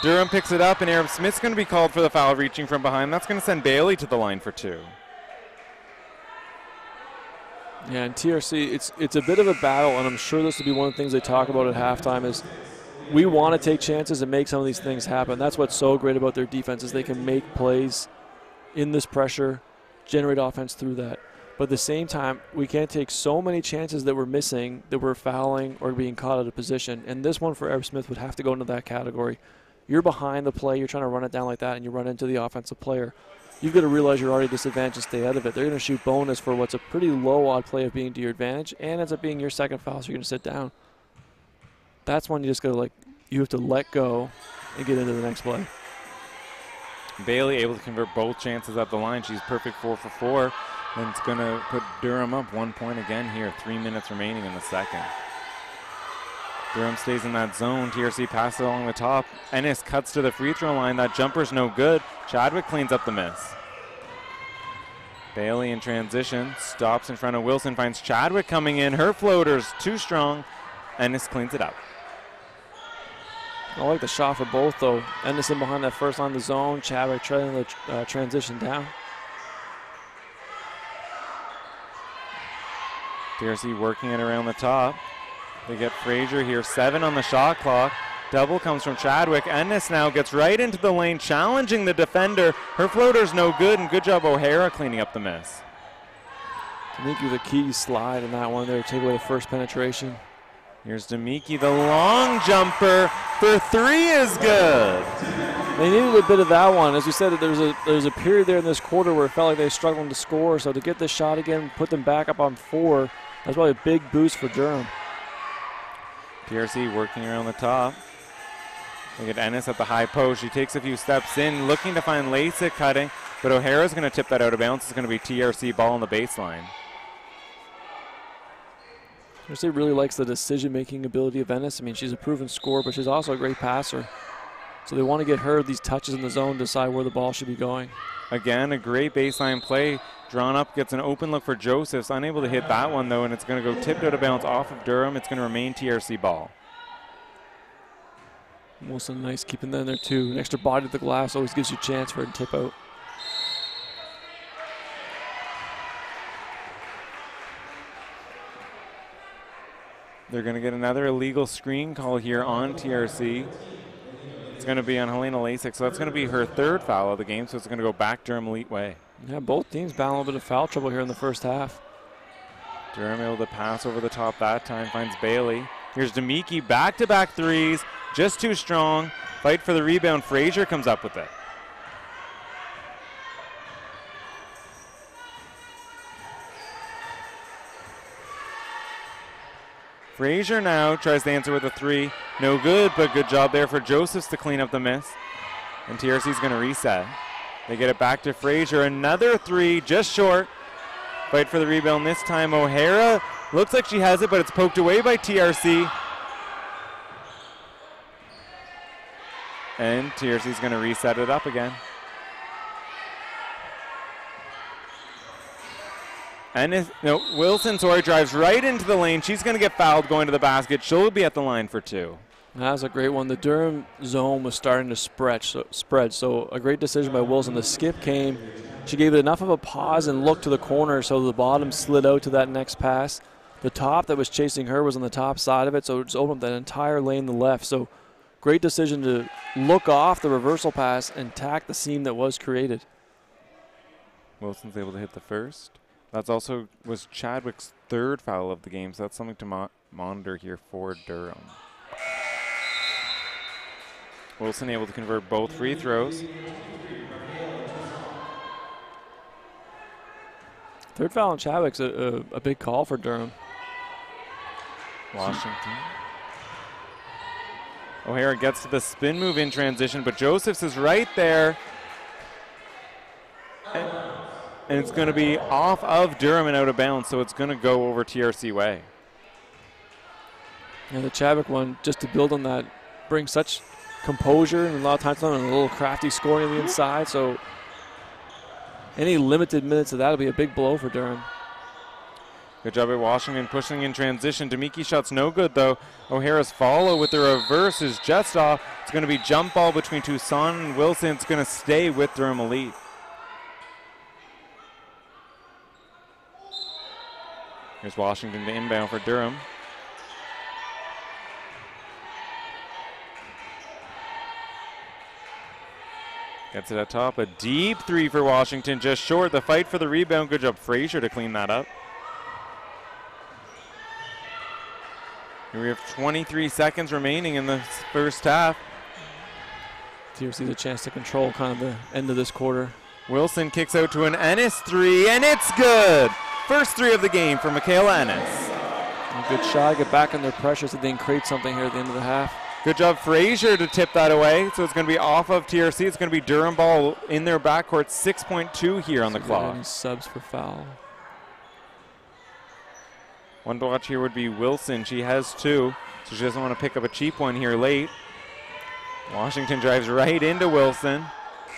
Durham picks it up, and Arab Smith's going to be called for the foul reaching from behind. That's going to send Bailey to the line for 2. Yeah, and TRC, it's a bit of a battle, and I'm sure this will be one of the things they talk about at halftime is we want to take chances and make some of these things happen. That's what's so great about their defense is they can make plays in this pressure, generate offense through that. But at the same time, we can't take so many chances that we're missing, that we're fouling or being caught out of position. And this one for Arab Smith would have to go into that category. You're behind the play, you're trying to run it down like that, and you run into the offensive player. You've got to realize you're already disadvantaged and stay out of it. They're going to shoot bonus for what's a pretty low odd play of being to your advantage, and ends up being your second foul, so you're going to sit down. That's when you just got to you have to let go and get into the next play. Bailey able to convert both chances at the line. She's perfect 4 for 4. And it's going to put Durham up 1 point again here. 3 minutes remaining in the second. Durham stays in that zone. TRC passes along the top. Ennis cuts to the free throw line. That jumper's no good. Chadwick cleans up the miss. Bailey in transition. Stops in front of Wilson. Finds Chadwick coming in. Her floater's too strong. Ennis cleans it up. I like the shot for both, though. Ennis in behind that first line of the zone. Chadwick trying to transition down. TRC working it around the top. They get Frazier here, 7 on the shot clock. Double comes from Chadwick. Ennis now gets right into the lane, challenging the defender. Her floater's no good, and good job O'Hara cleaning up the miss. Demiki with a key slide in that one there, take away the first penetration. Here's Demiki, the long jumper for 3 is good. They needed a bit of that one. As we said, there's a period there in this quarter where it felt like they were struggling to score, so to get this shot again, put them back up on 4, that's probably a big boost for Durham. TRC working around the top. They get Ennis at the high post. She takes a few steps in, looking to find Lasik cutting, but O'Hara's going to tip that out of bounds. It's going to be TRC ball on the baseline. TRC really likes the decision-making ability of Ennis. I mean, she's a proven scorer, but she's also a great passer. So they want to get her these touches in the zone to decide where the ball should be going. Again, a great baseline play. Drawn up, gets an open look for Josephs. Unable to hit that one, though, and it's going to go tipped out of bounds off of Durham. It's going to remain TRC ball. Wilson, nice keeping that in there, too. An extra body to the glass always gives you a chance for it to tip out. They're going to get another illegal screen call here on TRC. It's going to be on Helena Lasik, so that's going to be her 3rd foul of the game, so it's going to go back Durham Elite way. Yeah, both teams battling a bit of foul trouble here in the first half. Durham able to pass over the top that time, finds Bailey. Here's Demiki, back-to-back threes, just too strong. Fight for the rebound, Frazier comes up with it. Frazier now tries to answer with a 3. No good, but good job there for Josephs to clean up the miss. And TRC's going to reset. They get it back to Frazier. Another 3, just short. Fight for the rebound this time. O'Hara looks like she has it, but it's poked away by TRC. And TRC's going to reset it up again. And Wilson drives right into the lane. She's going to get fouled going to the basket. She'll be at the line for 2. That was a great one. The Durham zone was starting to spread, so a great decision by Wilson. The skip came. She gave it enough of a pause and look to the corner so the bottom slid out to that next pass. The top that was chasing her was on the top side of it, so it just opened up that entire lane to the left. So great decision to look off the reversal pass and tack the seam that was created. Wilson's able to hit the first. That's also was Chadwick's 3rd foul of the game, so that's something to monitor here for Durham. Wilson able to convert both free throws. 3rd foul on Chadwick's a big call for Durham. Washington. O'Hara gets to the spin move in transition, but Josephs is right there. And it's going to be off of Durham and out of bounds, so it's going to go over TRC way. Yeah, the Chadwick one, just to build on that, brings such composure and a lot of times on a little crafty scoring on the inside. So any limited minutes of that will be a big blow for Durham. Good job at Washington pushing in transition. Demiki shot's no good though. O'Hara's follow with the reverse is just off. It's going to be jump ball between Tucson and Wilson. It's going to stay with Durham Elite. Here's Washington to inbound for Durham. Gets it at top. A deep 3 for Washington, just short. The fight for the rebound. Good job, Frazier, to clean that up. Here we have 23 seconds remaining in the first half. TRC a chance to control kind of the end of this quarter. Wilson kicks out to an Ennis 3, and it's good. First 3 of the game for Michaela Ennis. A good shot, get back on their pressure so they can create something here at the end of the half. Good job, Frazier, to tip that away. So it's going to be off of TRC. It's going to be Durham ball in their backcourt. 6.2 here on the clock. Any subs for foul? One to watch here would be Wilson. She has 2, so she doesn't want to pick up a cheap one here late. Washington drives right into Wilson.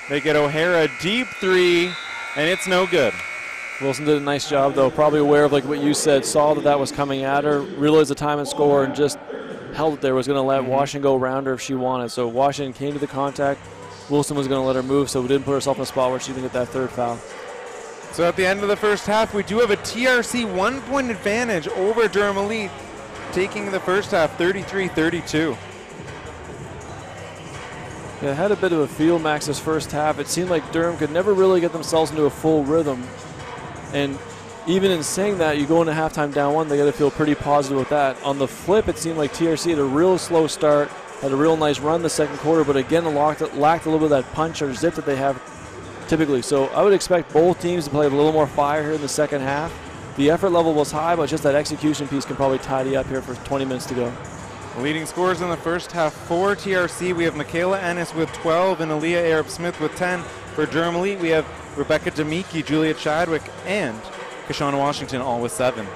They get O'Hara a deep 3, and it's no good. Wilson did a nice job, though, probably aware of like what you said, saw that was coming at her, realized the time and score, and just held it there, was going to let Washington go around her if she wanted. So Washington came to the contact. Wilson was going to let her move, so we didn't put herself in a spot where she didn't get that 3rd foul. So at the end of the first half, we do have a TRC 1-point advantage over Durham Elite, taking the first half 33-32. Yeah, it had a bit of a feel, Max, this first half. It seemed like Durham could never really get themselves into a full rhythm. And even in saying that, you go into halftime down 1, they got to feel pretty positive with that. On the flip, it seemed like TRC had a real slow start, had a real nice run the second quarter, but again, lacked a little bit of that punch or zip that they have typically. So I would expect both teams to play with a little more fire here in the second half. The effort level was high, but just that execution piece can probably tidy up here for 20 minutes to go. Leading scorers in the first half for TRC, we have Michaela Ennis with 12 and Aaliyah Arab-Smith with 10. For Durham Elite, we have Rebecca Demiki, Julia Chadwick, and Kashana Washington, all with 7.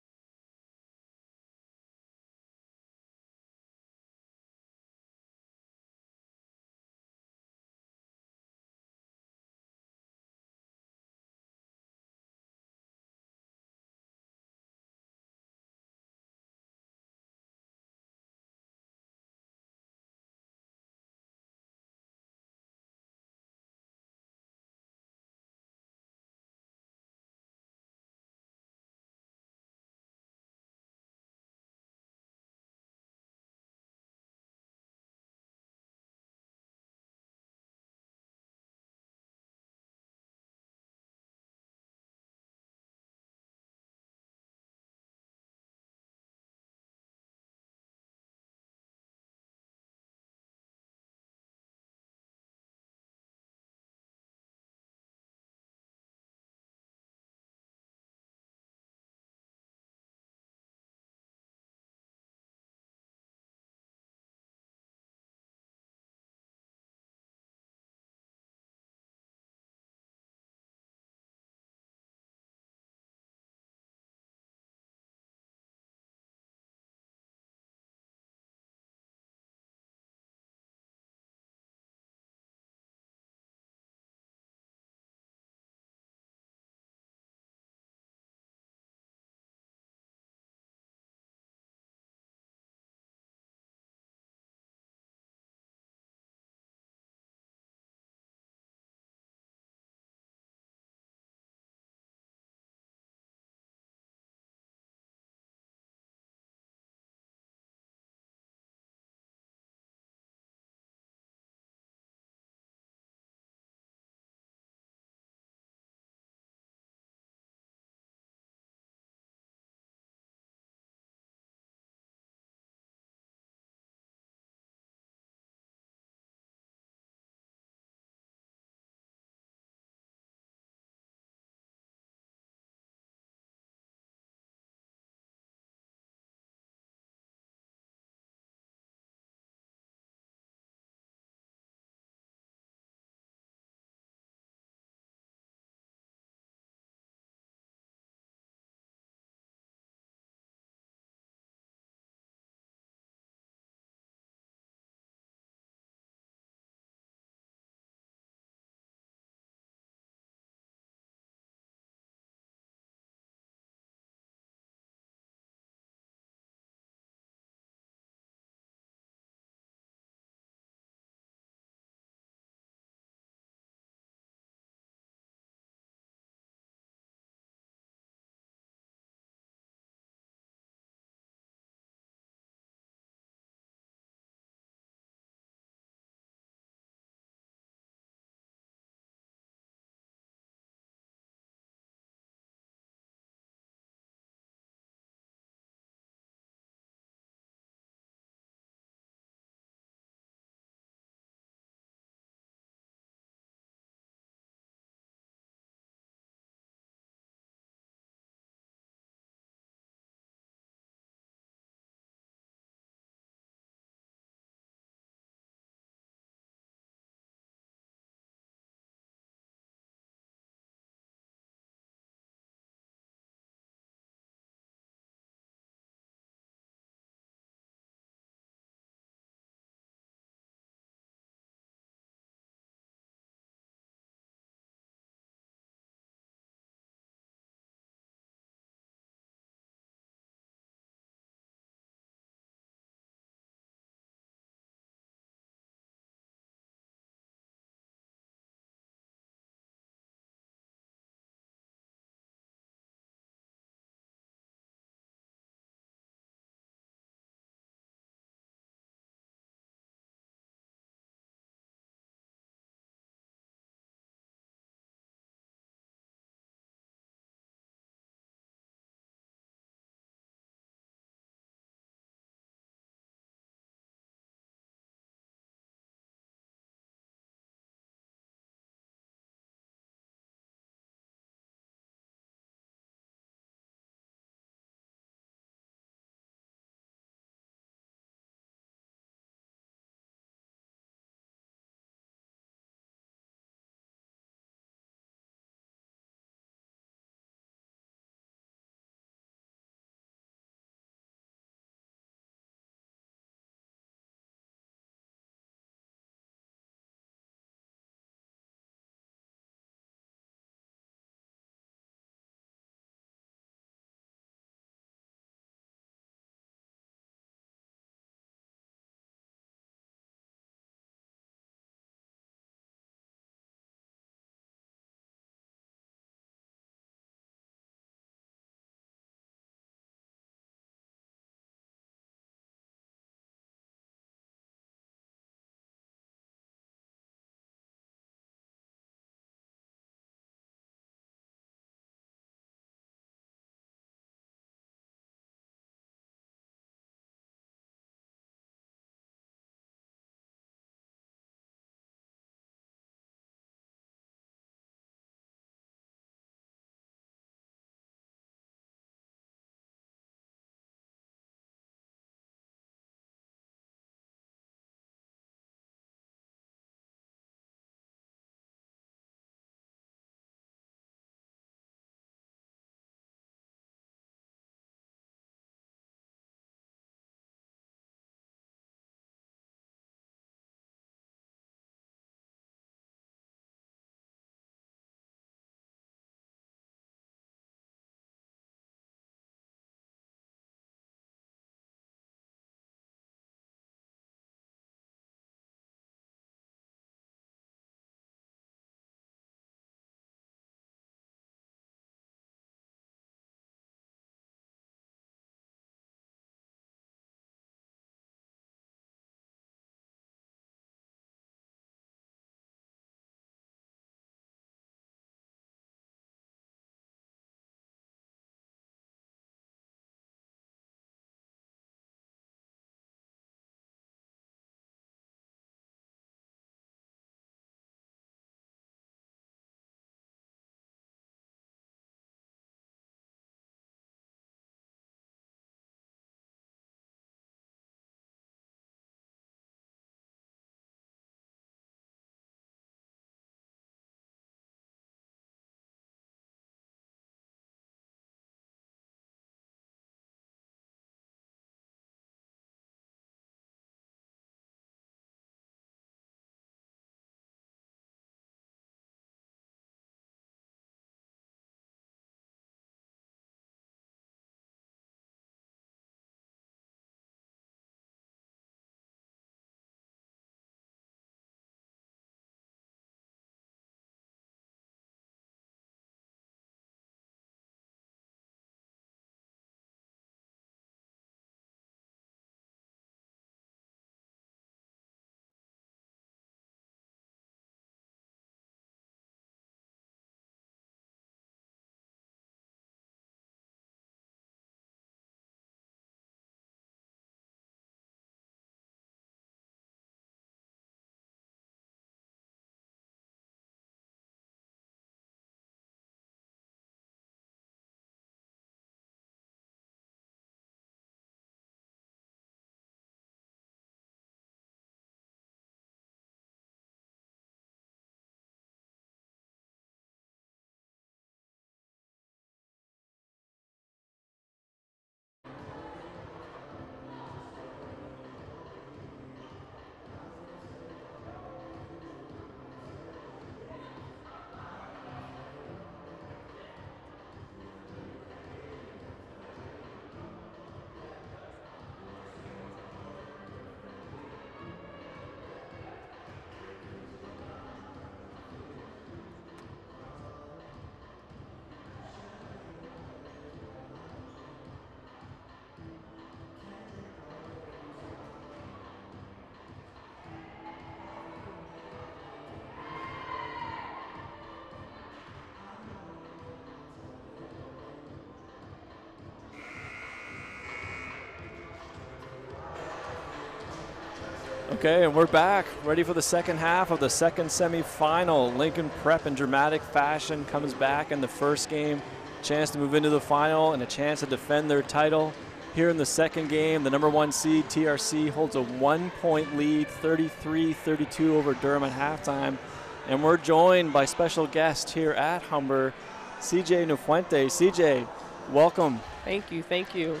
Okay, and we're back, ready for the second half of the second semifinal. Lincoln Prep in dramatic fashion comes back in the first game. Chance to move into the final and a chance to defend their title. Here in the second game, the number 1 seed, TRC, holds a 1-point lead, 33-32 over Durham at halftime. And we're joined by special guest here at Humber, CJ Nufuente. CJ, welcome. Thank you, thank you.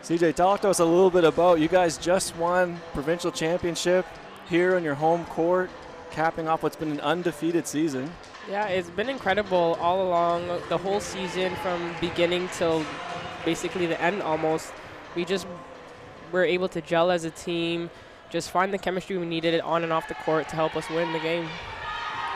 CJ, talk to us a little bit about, you guys just won provincial championship here on your home court, capping off what's been an undefeated season. Yeah, it's been incredible all along, the whole season from beginning till basically the end almost. We just were able to gel as a team, just find the chemistry we needed on and off the court to help us win the game.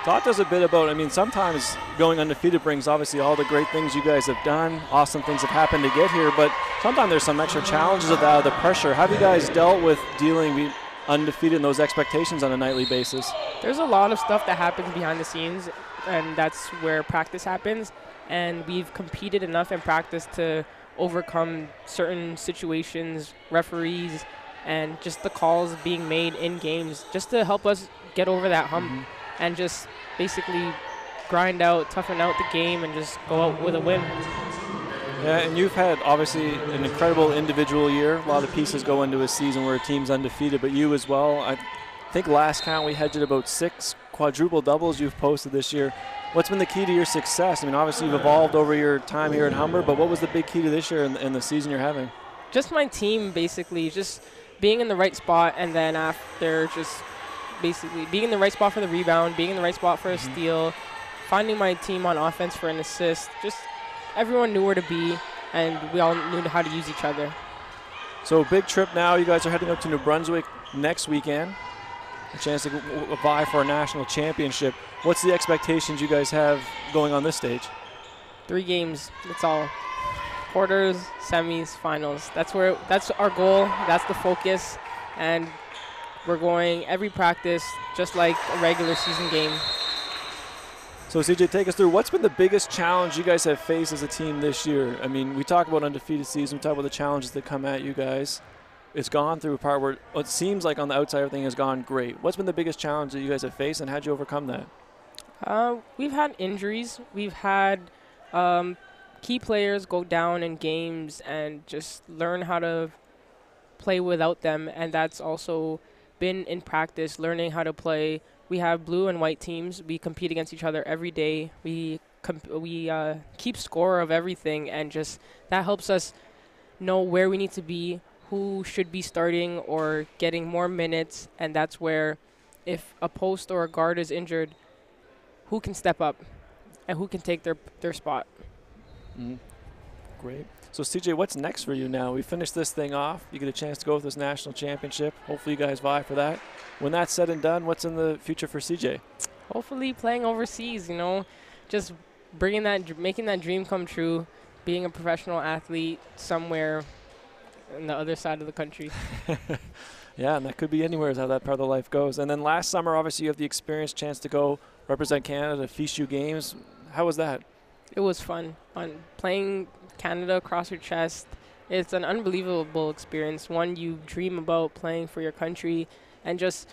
Talk to us a bit about, I mean, sometimes going undefeated brings obviously all the great things you guys have done. Awesome things have happened to get here, but sometimes there's some extra challenges of that, the pressure. How have you guys dealt with dealing undefeated and those expectations on a nightly basis? There's a lot of stuff that happens behind the scenes, and that's where practice happens. And we've competed enough in practice to overcome certain situations, referees, and just the calls being made in games just to help us get over that hump. And just basically grind out, toughen out the game, and just go out with a win. Yeah, and you've had obviously an incredible individual year. A lot of pieces go into a season where a team's undefeated, but you as well. I think last count we had you at about 6 quadruple doubles you've posted this year. What's been the key to your success? I mean, obviously you've evolved over your time here at Humber, but what was the big key to this year and the season you're having? Just my team, basically, just being in the right spot, and then after just basically being in the right spot for the rebound, being in the right spot for a steal, finding my team on offense for an assist. Just everyone knew where to be, and we all knew how to use each other. So big trip now. You guys are heading up to New Brunswick next weekend. A chance to vie for a national championship. What's the expectations you guys have going on this stage? 3 games, that's all. Quarters, semis, finals. That's our goal, that's the focus, and we're going every practice just like a regular season game. So CJ, take us through, what's been the biggest challenge you guys have faced as a team this year? I mean, we talk about undefeated season, we talk about the challenges that come at you guys. It's gone through a part where it seems like on the outside everything has gone great. What's been the biggest challenge that you guys have faced, and how'd you overcome that? We've had injuries. We've had key players go down in games and just learn how to play without them, and that's also been in practice, learning how to play. We have blue and white teams. We compete against each other every day. We keep score of everything, and just that helps us know where we need to be, who should be starting or getting more minutes, and that's where if a post or a guard is injured, who can step up and who can take their spot. Great. So CJ, what's next for you now? We finished this thing off. You get a chance to go with this national championship. Hopefully you guys vie for that. When that's said and done, what's in the future for CJ? Hopefully playing overseas, just making that dream come true, being a professional athlete somewhere on the other side of the country. Yeah, and that could be anywhere is how that part of the life goes. And then last summer, obviously you have the experience, chance to go represent Canada at FISU games. How was that? It was fun. Playing Canada across your chest, it's an unbelievable experience. One you dream about playing for your country, and just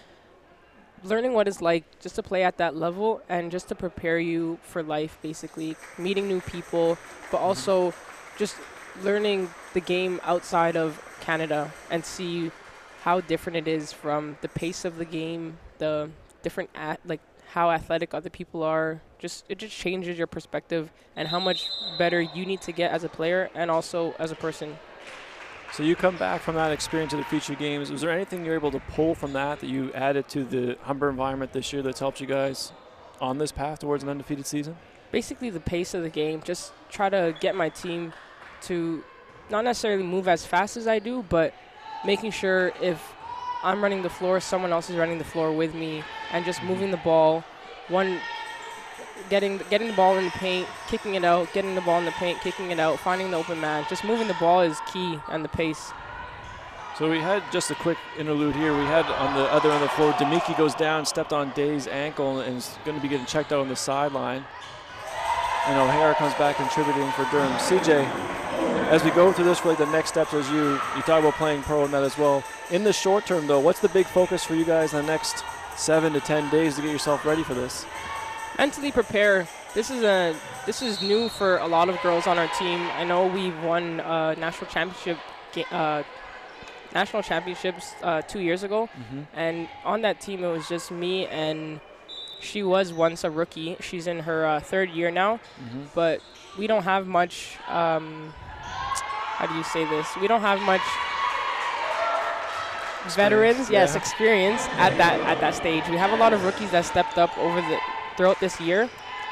learning what it's like just to play at that level and just to prepare you for life, basically. Meeting new people, but also just learning the game outside of Canada and see how different it is from the pace of the game, the different how athletic other people are. It just changes your perspective and how much better you need to get as a player and also as a person. So you come back from that experience of the FISU games. Was there anything you're able to pull from that you added to the Humber environment this year that's helped you guys on this path towards an undefeated season? Basically the pace of the game. Just try to get my team to not necessarily move as fast as I do, but making sure if I'm running the floor, someone else is running the floor with me, and just moving the ball. Getting the ball in the paint, kicking it out, getting the ball in the paint, kicking it out, finding the open man. Just moving the ball is key, and the pace. So we had just a quick interlude here. We had on the other end of the floor, Demiki goes down, stepped on Day's ankle, and is going to be getting checked out on the sideline. And O'Hara comes back contributing for Durham. CJ, As we go through this for like the next steps, as you talk about playing pro and that as well. In the short term, though, what's the big focus for you guys in the next 7 to 10 days to get yourself ready for this? Mentally prepare. This is new for a lot of girls on our team. I know we've won national championships 2 years ago, and on that team it was just me, and she was once a rookie. She's in her third year now, but we don't have much. How do you say this? We don't have much veterans, experience at that stage. We have a lot of rookies that stepped up throughout this year,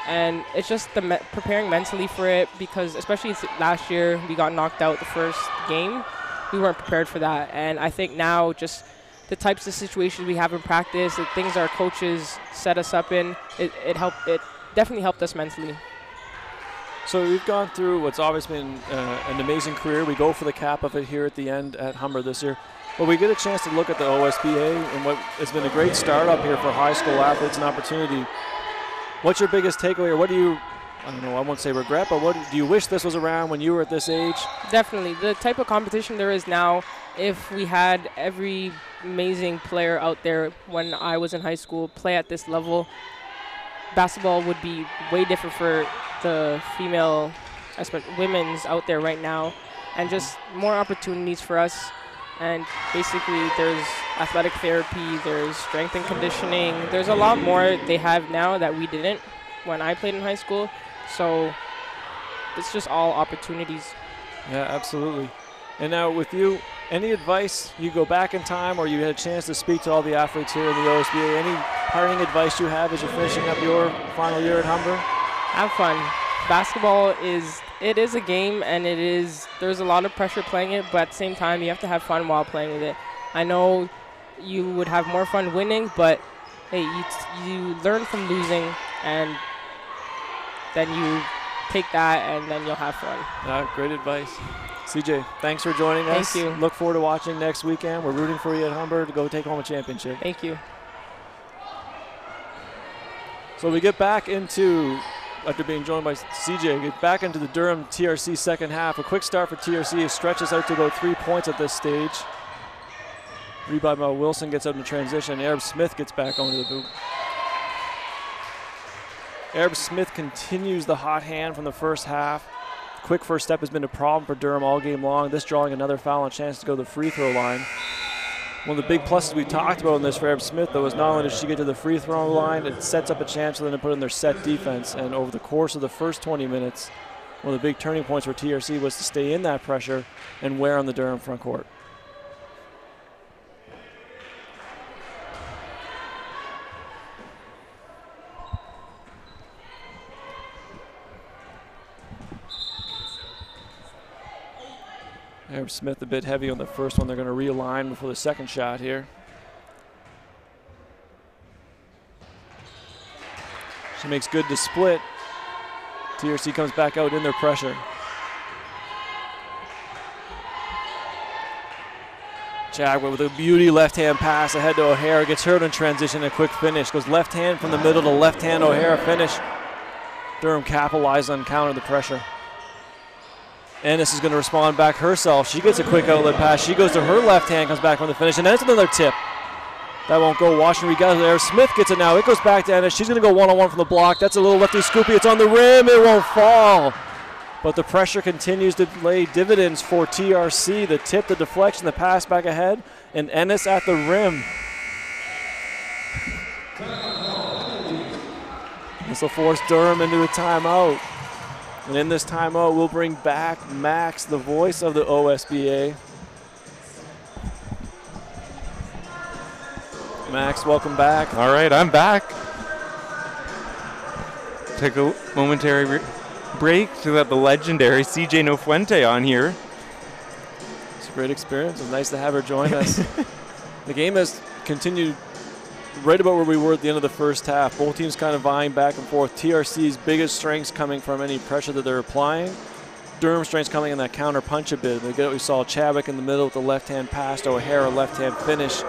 and it's just preparing mentally for it, because especially last year we got knocked out the first game. We weren't prepared for that, and I think now just the types of situations we have in practice, the things our coaches set us up in, it definitely helped us mentally. So we've gone through what's obviously been an amazing career. We go for the cap of it here at the end at Humber this year. But we get a chance to look at the OSBA and what has been a great start up here for high school athletes and opportunity. What's your biggest takeaway, or what do you, I don't know, I won't say regret, but what do you wish this was around when you were at this age? Definitely. The type of competition there is now, if we had every amazing player out there when I was in high school play at this level, basketball would be way different for the female, women's out there right now, and just more opportunities for us. And basically there's athletic therapy, there's strength and conditioning, there's a lot more they have now that we didn't when I played in high school. So it's just all opportunities. Yeah, absolutely. And now with you, any advice, you go back in time or you had a chance to speak to all the athletes here in the OSBA, any parting advice you have as you're finishing up your final year at Humber? Have fun. Basketball is a game, and there's a lot of pressure playing it, but at the same time you have to have fun while playing with it. I know you would have more fun winning, but hey, you learn from losing, and then you take that and then you'll have fun. Great advice. CJ, thanks for joining us. Thank you. Look forward to watching next weekend. We're rooting for you at Humber to go take home a championship. Thank you. So we get back into, after being joined by CJ, get back into the Durham TRC second half. A quick start for TRC. It stretches out to about 3 points at this stage. Rebound by Wilson gets out in transition. Arab Smith gets back onto the boot. Arab Smith continues the hot hand from the first half. Quick first step has been a problem for Durham all game long. This drawing another foul and a chance to go to the free throw line. One of the big pluses we talked about in this for Arab Smith, though, is not only does she get to the free throw line, it sets up a chance for them to put in their set defense. And over the course of the first 20 minutes, one of the big turning points for TRC was to stay in that pressure and wear on the Durham front court. Arab Smith a bit heavy on the first one. They're going to realign before the second shot here. She makes good to split. TRC comes back out in their pressure. Chadwick with a beauty left-hand pass ahead to O'Hara. Gets hurt in transition, a quick finish. Goes left hand from the middle to left hand. O'Hara finish. Durham capitalized on counter the pressure. Ennis is going to respond back herself. She gets a quick outlet pass. She goes to her left hand, comes back from the finish, and then it's another tip. That won't go. Washington, we got it there. Smith gets it now. It goes back to Ennis. She's going to go one-on-one from the block. That's a little lefty scoopy. It's on the rim. It won't fall. But the pressure continues to lay dividends for TRC. The tip, the deflection, the pass back ahead, and Ennis at the rim. This will force Durham into a timeout. And in this timeout, we'll bring back Max, the voice of the OSBA. Max, welcome back. All right, I'm back. Take a momentary break to let the legendary CJ Nofuente on here. It's a great experience. It's nice to have her join us. The game has continued right about where we were at the end of the first half. Both teams kind of vying back and forth. TRC's biggest strengths coming from any pressure that they're applying. Durham's strengths coming in that counter punch a bit. We saw Chadwick in the middle with the left-hand pass to O'Hara, left-hand finish.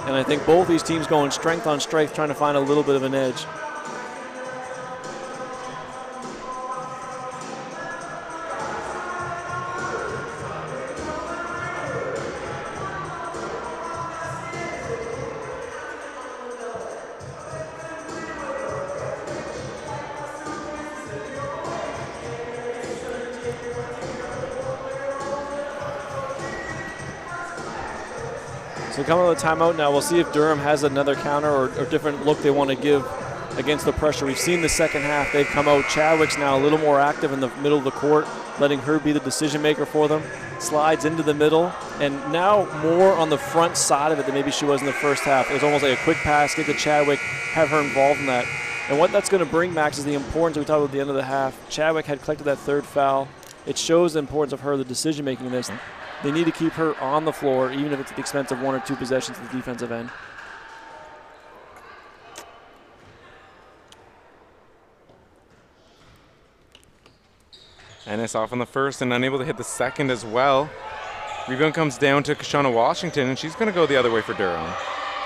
And I think both these teams going strength on strength, trying to find a little bit of an edge. So coming with a timeout now, we'll see if Durham has another counter or different look they want to give against the pressure. We've seen the second half. They've come out. Chadwick's now a little more active in the middle of the court, letting her be the decision maker for them. Slides into the middle, and now more on the front side of it than maybe she was in the first half. It was almost like a quick pass, get to Chadwick, have her involved in that. And what that's going to bring, Max, is the importance we talked about at the end of the half. Chadwick had collected that third foul. It shows the importance of her, the decision making in this. They need to keep her on the floor, even if it's at the expense of 1 or 2 possessions at the defensive end. Ennis off on the first and unable to hit the second as well. Rebound comes down to Kashana Washington, and she's going to go the other way for Durham.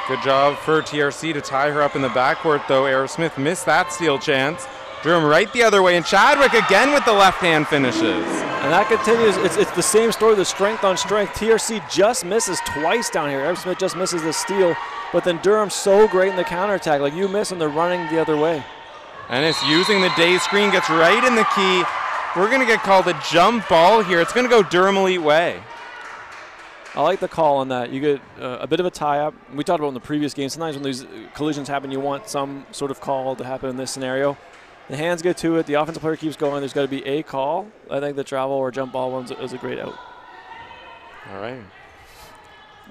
Good job for TRC to tie her up in the backcourt, though. Aerosmith missed that steal chance. Durham right the other way, and Chadwick again with the left hand finishes. And that continues. It's the same story, the strength on strength. TRC just misses twice down here. Aerosmith just misses the steal, but then Durham's so great in the counterattack. Like, you miss and they're running the other way. Ennis using the day screen, gets right in the key. We're going to get called a jump ball here. It's going to go Durham Elite way. I like the call on that. You get a bit of a tie-up. We talked about in the previous game. Sometimes when these collisions happen, you want some sort of call to happen in this scenario. The hands get to it. The offensive player keeps going. There's got to be a call. I think the travel or jump ball one is a great out. All right.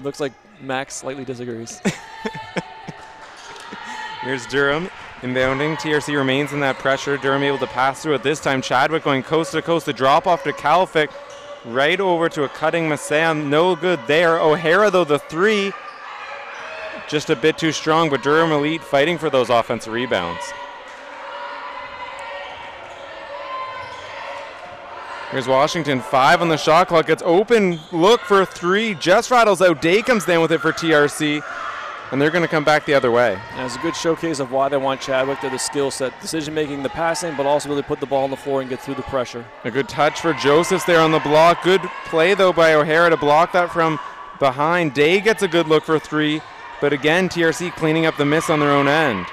Looks like Max slightly disagrees. Here's Durham inbounding. TRC remains in that pressure. Durham able to pass through it this time. Chadwick going coast to coast. The drop off to Kalfik. Right over to a cutting Massam. No good there. O'Hara, though, the three. Just a bit too strong, but Durham Elite fighting for those offensive rebounds. Here's Washington, 5 on the shot clock. Gets open, look for a 3. Just rattles out. Day comes down with it for TRC. And they're going to come back the other way. And it's a good showcase of why they want Chadwick. They're the skill set, decision-making, the passing, but also really put the ball on the floor and get through the pressure. A good touch for Josephs there on the block. Good play, though, by O'Hara to block that from behind. Day gets a good look for 3. But again, TRC cleaning up the miss on their own end.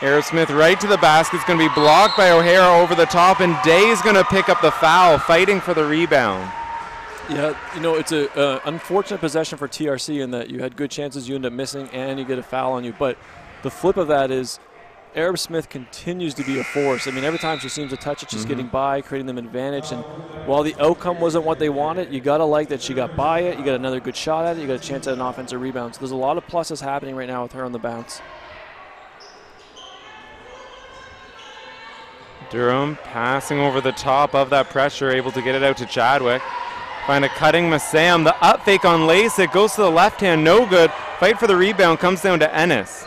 Aerosmith right to the basket. It's going to be blocked by O'Hara over the top, and Day's going to pick up the foul, fighting for the rebound. Yeah, you know, it's an unfortunate possession for TRC in that you had good chances, you end up missing, and you get a foul on you. But the flip of that is Aerosmith continues to be a force. I mean, every time she seems to touch it, she's getting by, creating them advantage. And while the outcome wasn't what they wanted, you got to like that she got by it, you got another good shot at it, you got a chance at an offensive rebound. So there's a lot of pluses happening right now with her on the bounce. Durham passing over the top of that pressure, able to get it out to Chadwick. Find a cutting Massam. The up fake on Lasik goes to the left hand, no good. Fight for the rebound comes down to Ennis.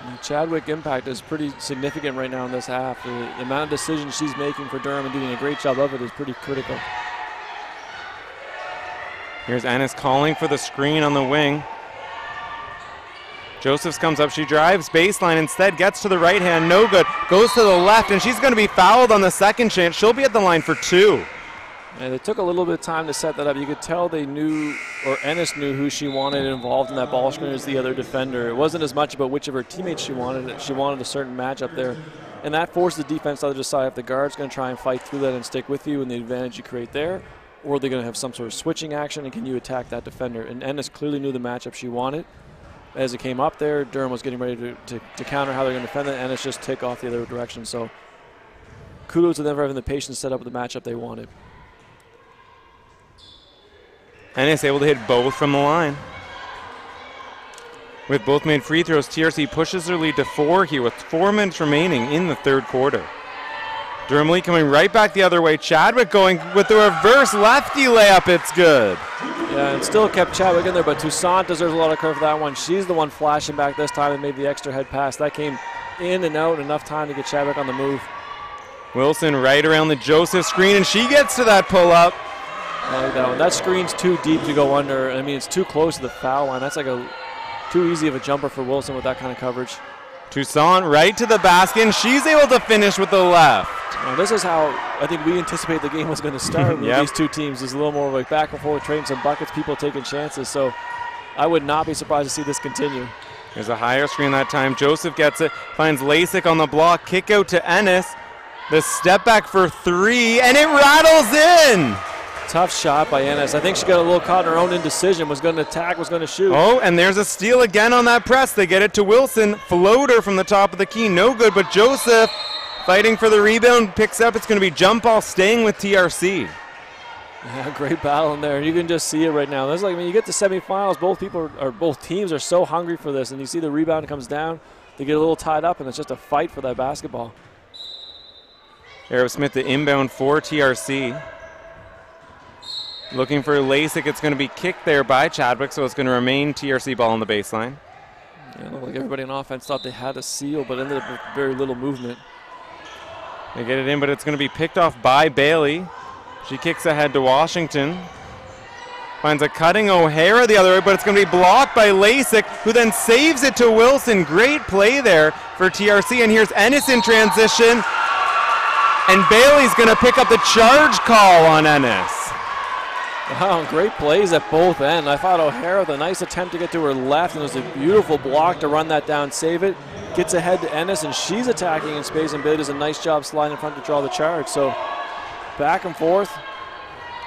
And Chadwick impact is pretty significant right now in this half. The amount of decisions she's making for Durham and doing a great job of it is pretty critical. Here's Ennis calling for the screen on the wing. Josephs comes up, she drives baseline, instead gets to the right hand, no good. Goes to the left, and she's going to be fouled on the second chance. She'll be at the line for 2. And it took a little bit of time to set that up. You could tell they knew, or Ennis knew who she wanted involved in that ball screen as the other defender. It wasn't as much about which of her teammates she wanted. She wanted a certain matchup there. And that forced the defense to decide if the guard's going to try and fight through that and stick with you and the advantage you create there, or they're going to have some sort of switching action and can you attack that defender. And Ennis clearly knew the matchup she wanted. As it came up there, Durham was getting ready to counter how they're going to defend it, and Ennis just tick off the other direction. So kudos to them for having the patience set up with the matchup they wanted. Ennis able to hit both from the line. With both made free throws, TRC pushes their lead to 4 here with 4 minutes remaining in the third quarter. Durham Elite coming right back the other way. Chadwick going with the reverse lefty layup. It's good. Yeah, and still kept Chadwick in there, but Toussaint deserves a lot of credit for that one. She's the one flashing back this time and made the extra head pass. That came in and out, enough time to get Chadwick on the move. Wilson right around the Joseph screen, and she gets to that pull-up. I like that one. That screen's too deep to go under. I mean, it's too close to the foul line. That's like too easy of a jumper for Wilson with that kind of coverage. Toussaint right to the basket, and she's able to finish with the left. Now, this is how I think we anticipate the game was going to start with these two teams. There's a little more like back and forth, trading some buckets, people taking chances. So I would not be surprised to see this continue. There's a higher screen that time. Joseph gets it, finds Lasik on the block, kick out to Ennis. The step back for 3, and it rattles in. Tough shot by Ennis. I think she got a little caught in her own indecision, was going to attack, was going to shoot. Oh, and there's a steal again on that press. They get it to Wilson. Floater from the top of the key. No good, but Joseph fighting for the rebound. Picks up. It's going to be jump ball staying with TRC. Yeah, great battle in there. You can just see it right now. That's like when you get to semifinals, both teams are so hungry for this, and you see the rebound comes down. They get a little tied up, and it's just a fight for that basketball. Arrow Smith, the inbound for TRC. Looking for Lasik. It's going to be kicked there by Chadwick, so it's going to remain TRC ball on the baseline. Yeah, looked like everybody on offense thought they had a seal, but ended up with very little movement. They get it in, but it's going to be picked off by Bailey. She kicks ahead to Washington. Finds a cutting O'Hara the other way, but it's going to be blocked by Lasik, who then saves it to Wilson. Great play there for TRC, and here's Ennis in transition. And Bailey's going to pick up the charge call on Ennis. Wow, great plays at both ends. I thought O'Hara with a nice attempt to get to her left, and it was a beautiful block to run that down, save it. Gets ahead to Ennis, and she's attacking in space, and Bailey does a nice job sliding in front to draw the charge. So back and forth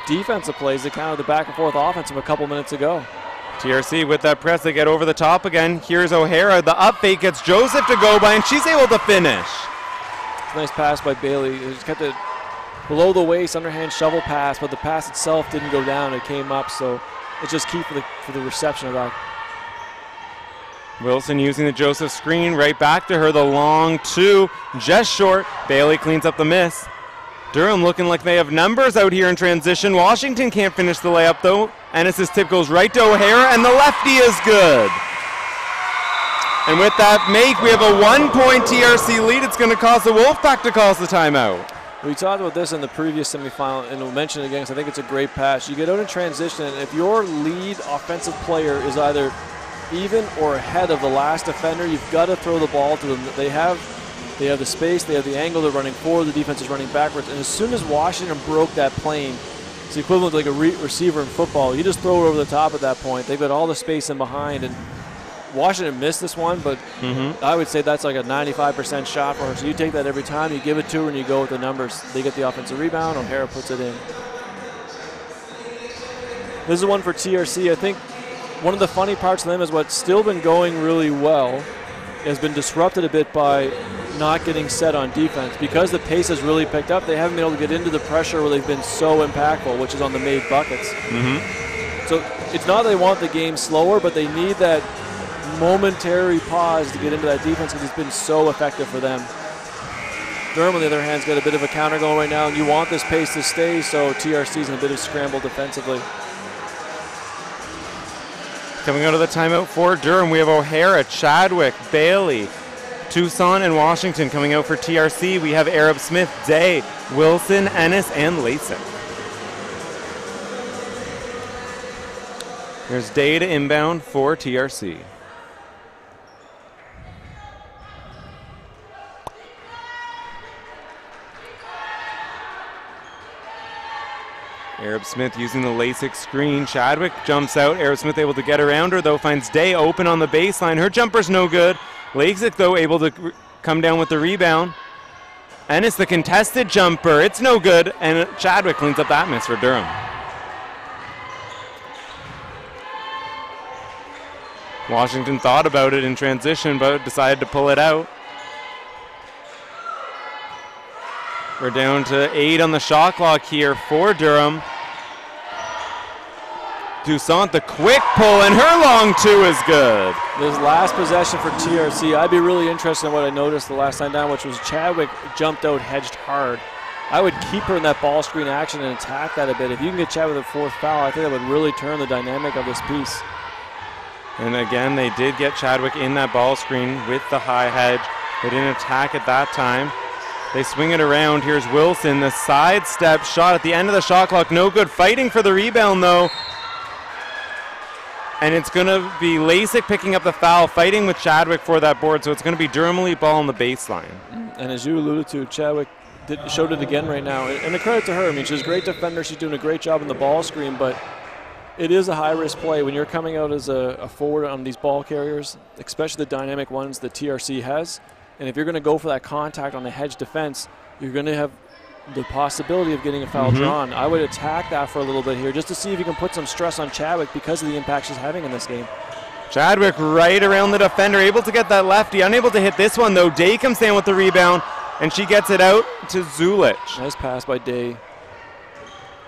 defensive plays that counter the back and forth offense of a couple minutes ago. TRC with that press, they get over the top again. Here's O'Hara. The up fake gets Joseph to go by, and she's able to finish. It's a nice pass by Bailey. It just kept it below the waist, underhand shovel pass, but the pass itself didn't go down. It came up, so it's just key for the reception of that. Wilson using the Joseph screen, right back to her. The long two, just short. Bailey cleans up the miss. Durham looking like they have numbers out here in transition. Washington can't finish the layup, though. Ennis's tip goes right to O'Hara, and the lefty is good. And with that make, we have a 1-point TRC lead. It's going to cause the Wolfpack to cause the timeout. We talked about this in the previous semifinal, and we'll mention it again because I think it's a great pass. You get out in transition, and if your lead offensive player is either even or ahead of the last defender, you've got to throw the ball to them. They have the space, they have the angle, they're running forward, the defense is running backwards, and as soon as Washington broke that plane, it's the equivalent of like a receiver in football. You just throw it over the top at that point. They've got all the space in behind, and Washington missed this one, but I would say that's like a 95% shot for her. So you take that every time, you give it to her, and you go with the numbers. They get the offensive rebound, O'Hara puts it in. This is one for TRC. I think one of the funny parts of them is what's still been going really well has been disrupted a bit by not getting set on defense. Because the pace has really picked up, they haven't been able to get into the pressure where they've been so impactful, which is on the made buckets. So it's not that they want the game slower, but they need that momentary pause to get into that defense because it's been so effective for them. Durham, on the other hand, has got a bit of a counter going right now, and you want this pace to stay, so TRC's in a bit of scramble defensively. Coming out of the timeout for Durham, we have O'Hara, Chadwick, Bailey, Tucson, and Washington. Coming out for TRC, we have Arab Smith, Day, Wilson, Ennis, and Lasik. There's Day to inbound for TRC. Arab Smith using the Lasik screen. Chadwick jumps out. Arab Smith able to get around her, though, finds Day open on the baseline. Her jumper's no good. Lasik, though, able to come down with the rebound. Ennis, the contested jumper. It's no good, and Chadwick cleans up that miss for Durham. Washington thought about it in transition, but decided to pull it out. We're down to 8 on the shot clock here for Durham. Toussaint, the quick pull, and her long two is good. This last possession for TRC, I'd be really interested in what I noticed the last time down, which was Chadwick jumped out, hedged hard. I would keep her in that ball screen action and attack that a bit. If you can get Chadwick with a fourth foul, I think that would really turn the dynamic of this piece. And again, they did get Chadwick in that ball screen with the high hedge. They didn't attack at that time. They swing it around. Here's Wilson, the sidestep shot at the end of the shot clock. No good. Fighting for the rebound, though. And it's going to be Lasik picking up the foul, fighting with Chadwick for that board. So it's going to be Durham elite ball on the baseline. And as you alluded to, Chadwick showed it again right now. And the credit to her. I mean, she's a great defender. She's doing a great job in the ball screen. But it is a high-risk play when you're coming out as a forward on these ball carriers, especially the dynamic ones that TRC has. And if you're going to go for that contact on the hedge defense, you're going to have the possibility of getting a foul drawn. I would attack that for a little bit here just to see if you can put some stress on Chadwick because of the impact she's having in this game. Chadwick right around the defender, able to get that lefty, unable to hit this one though. Day comes down with the rebound, and she gets it out to Zulich. Nice pass by Day.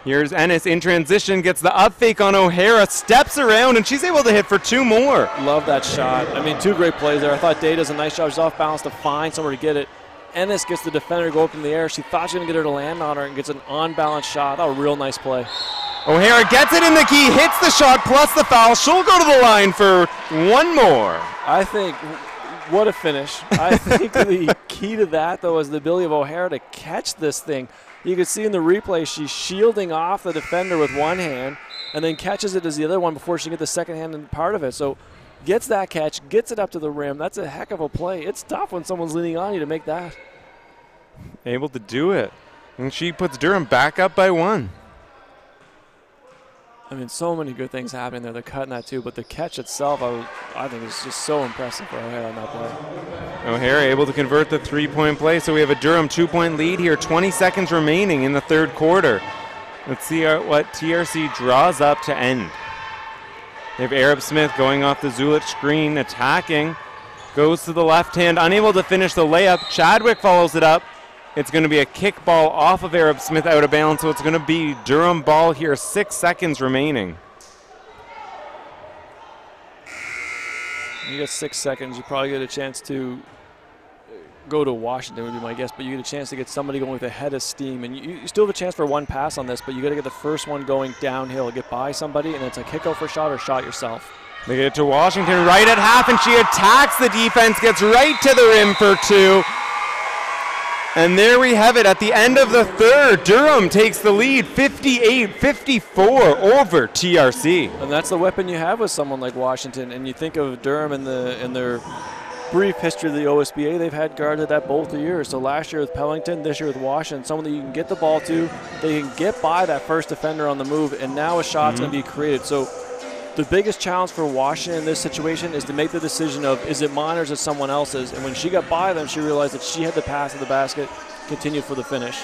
Here's Ennis in transition, gets the up fake on O'Hara, steps around, and she's able to hit for 2 more. Love that shot. I mean, 2 great plays there. I thought Day does a nice job. She's off balance to find somewhere to get it. Ennis gets the defender to go up in the air. She thought she was going to get her to land on her and gets an on-balance shot. That was a real nice play. O'Hara gets it in the key, hits the shot plus the foul. She'll go to the line for 1 more. I think, what a finish. I think the key to that, though, is the ability of O'Hara to catch this thing. You can see in the replay she's shielding off the defender with one hand and then catches it as the other one before she can get the second hand and part of it. So gets that catch, gets it up to the rim. That's a heck of a play. It's tough when someone's leaning on you to make that. Able to do it. And she puts Durham back up by 1. I mean, so many good things happening there. They're cutting that too, but the catch itself, I think is just so impressive for O'Hara on that play. O'Hara able to convert the 3-point play, so we have a Durham 2-point lead here. 20 seconds remaining in the 3rd quarter. Let's see what TRC draws up to end. They have Arab Smith going off the Zulich screen, attacking. Goes to the left hand, unable to finish the layup. Chadwick follows it up. It's going to be a kick ball off of Arab Smith out of bounds, so it's going to be Durham ball here, 6 seconds remaining. You got 6 seconds. You probably get a chance to go to Washington would be my guess, but you get a chance to get somebody going with a head of steam. And you still have a chance for 1 pass on this, but you got to get the first one going downhill, get by somebody, and it's a kick out for a shot or shot yourself. They get it to Washington right at half, and she attacks the defense, gets right to the rim for 2. And there we have it at the end of the 3rd. Durham takes the lead 58-54 over TRC. And that's the weapon you have with someone like Washington. And you think of Durham in their brief history of the OSBA, they've had guards at that both years. So last year with Pellington, this year with Washington, someone that you can get the ball to, they can get by that first defender on the move, and now a shot's going to be created. So the biggest challenge for Washington in this situation is to make the decision of, is it mine or is it someone else's? And when she got by them, she realized that she had the pass to the basket, continued for the finish.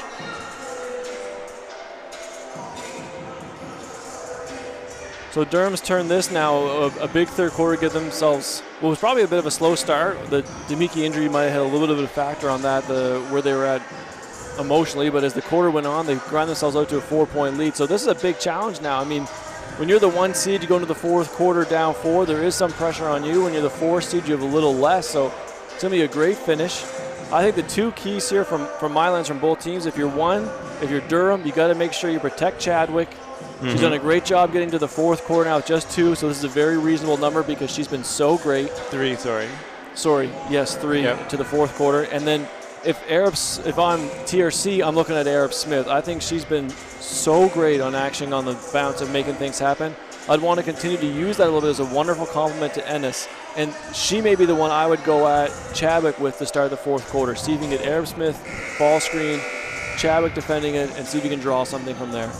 So Durham's turned this now a big 3rd quarter, give themselves what was probably a bit of a slow start. The Demiki injury might have had a little bit of a factor on that, where they were at emotionally, but as the quarter went on, they grind themselves out to a 4-point lead. So this is a big challenge now. I mean, when you're the 1 seed, you go into the 4th quarter down 4, there is some pressure on you. When you're the 4 seed, you have a little less, so it's going to be a great finish. I think the 2 keys here from my lens from both teams, if you're Durham, you got to make sure you protect Chadwick. She's done a great job getting to the 4th quarter now with just 2, so this is a very reasonable number because she's been so great. 3, sorry. Sorry, yes, 3 to the 4th quarter. And then if I'm TRC, I'm looking at Arab Smith. I think she's been so great on action on the bounce and making things happen. I'd want to continue to use that a little bit as a wonderful compliment to Ennis. And she may be the one I would go at Chadwick with to start the 4th quarter. See if you can get Arab Smith, ball screen, Chadwick defending it, and see if you can draw something from there.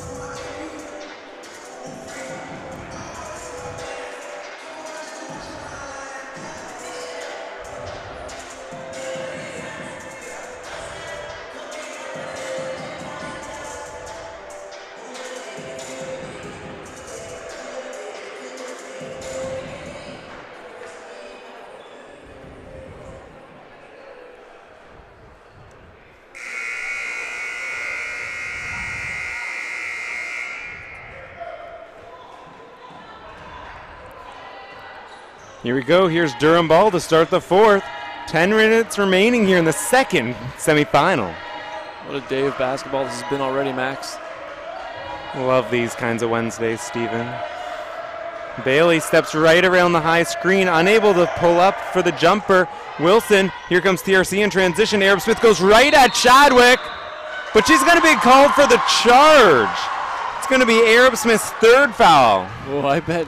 Here we go. Here's Durham ball to start the 4th. 10 minutes remaining here in the 2nd semifinal. What a day of basketball this has been already, Max. Love these kinds of Wednesdays, Stephen. Bailey steps right around the high screen, unable to pull up for the jumper. Wilson, here comes TRC in transition. Arab Smith goes right at Chadwick, but she's going to be called for the charge. It's going to be Arab Smith's 3rd foul. Oh, I bet.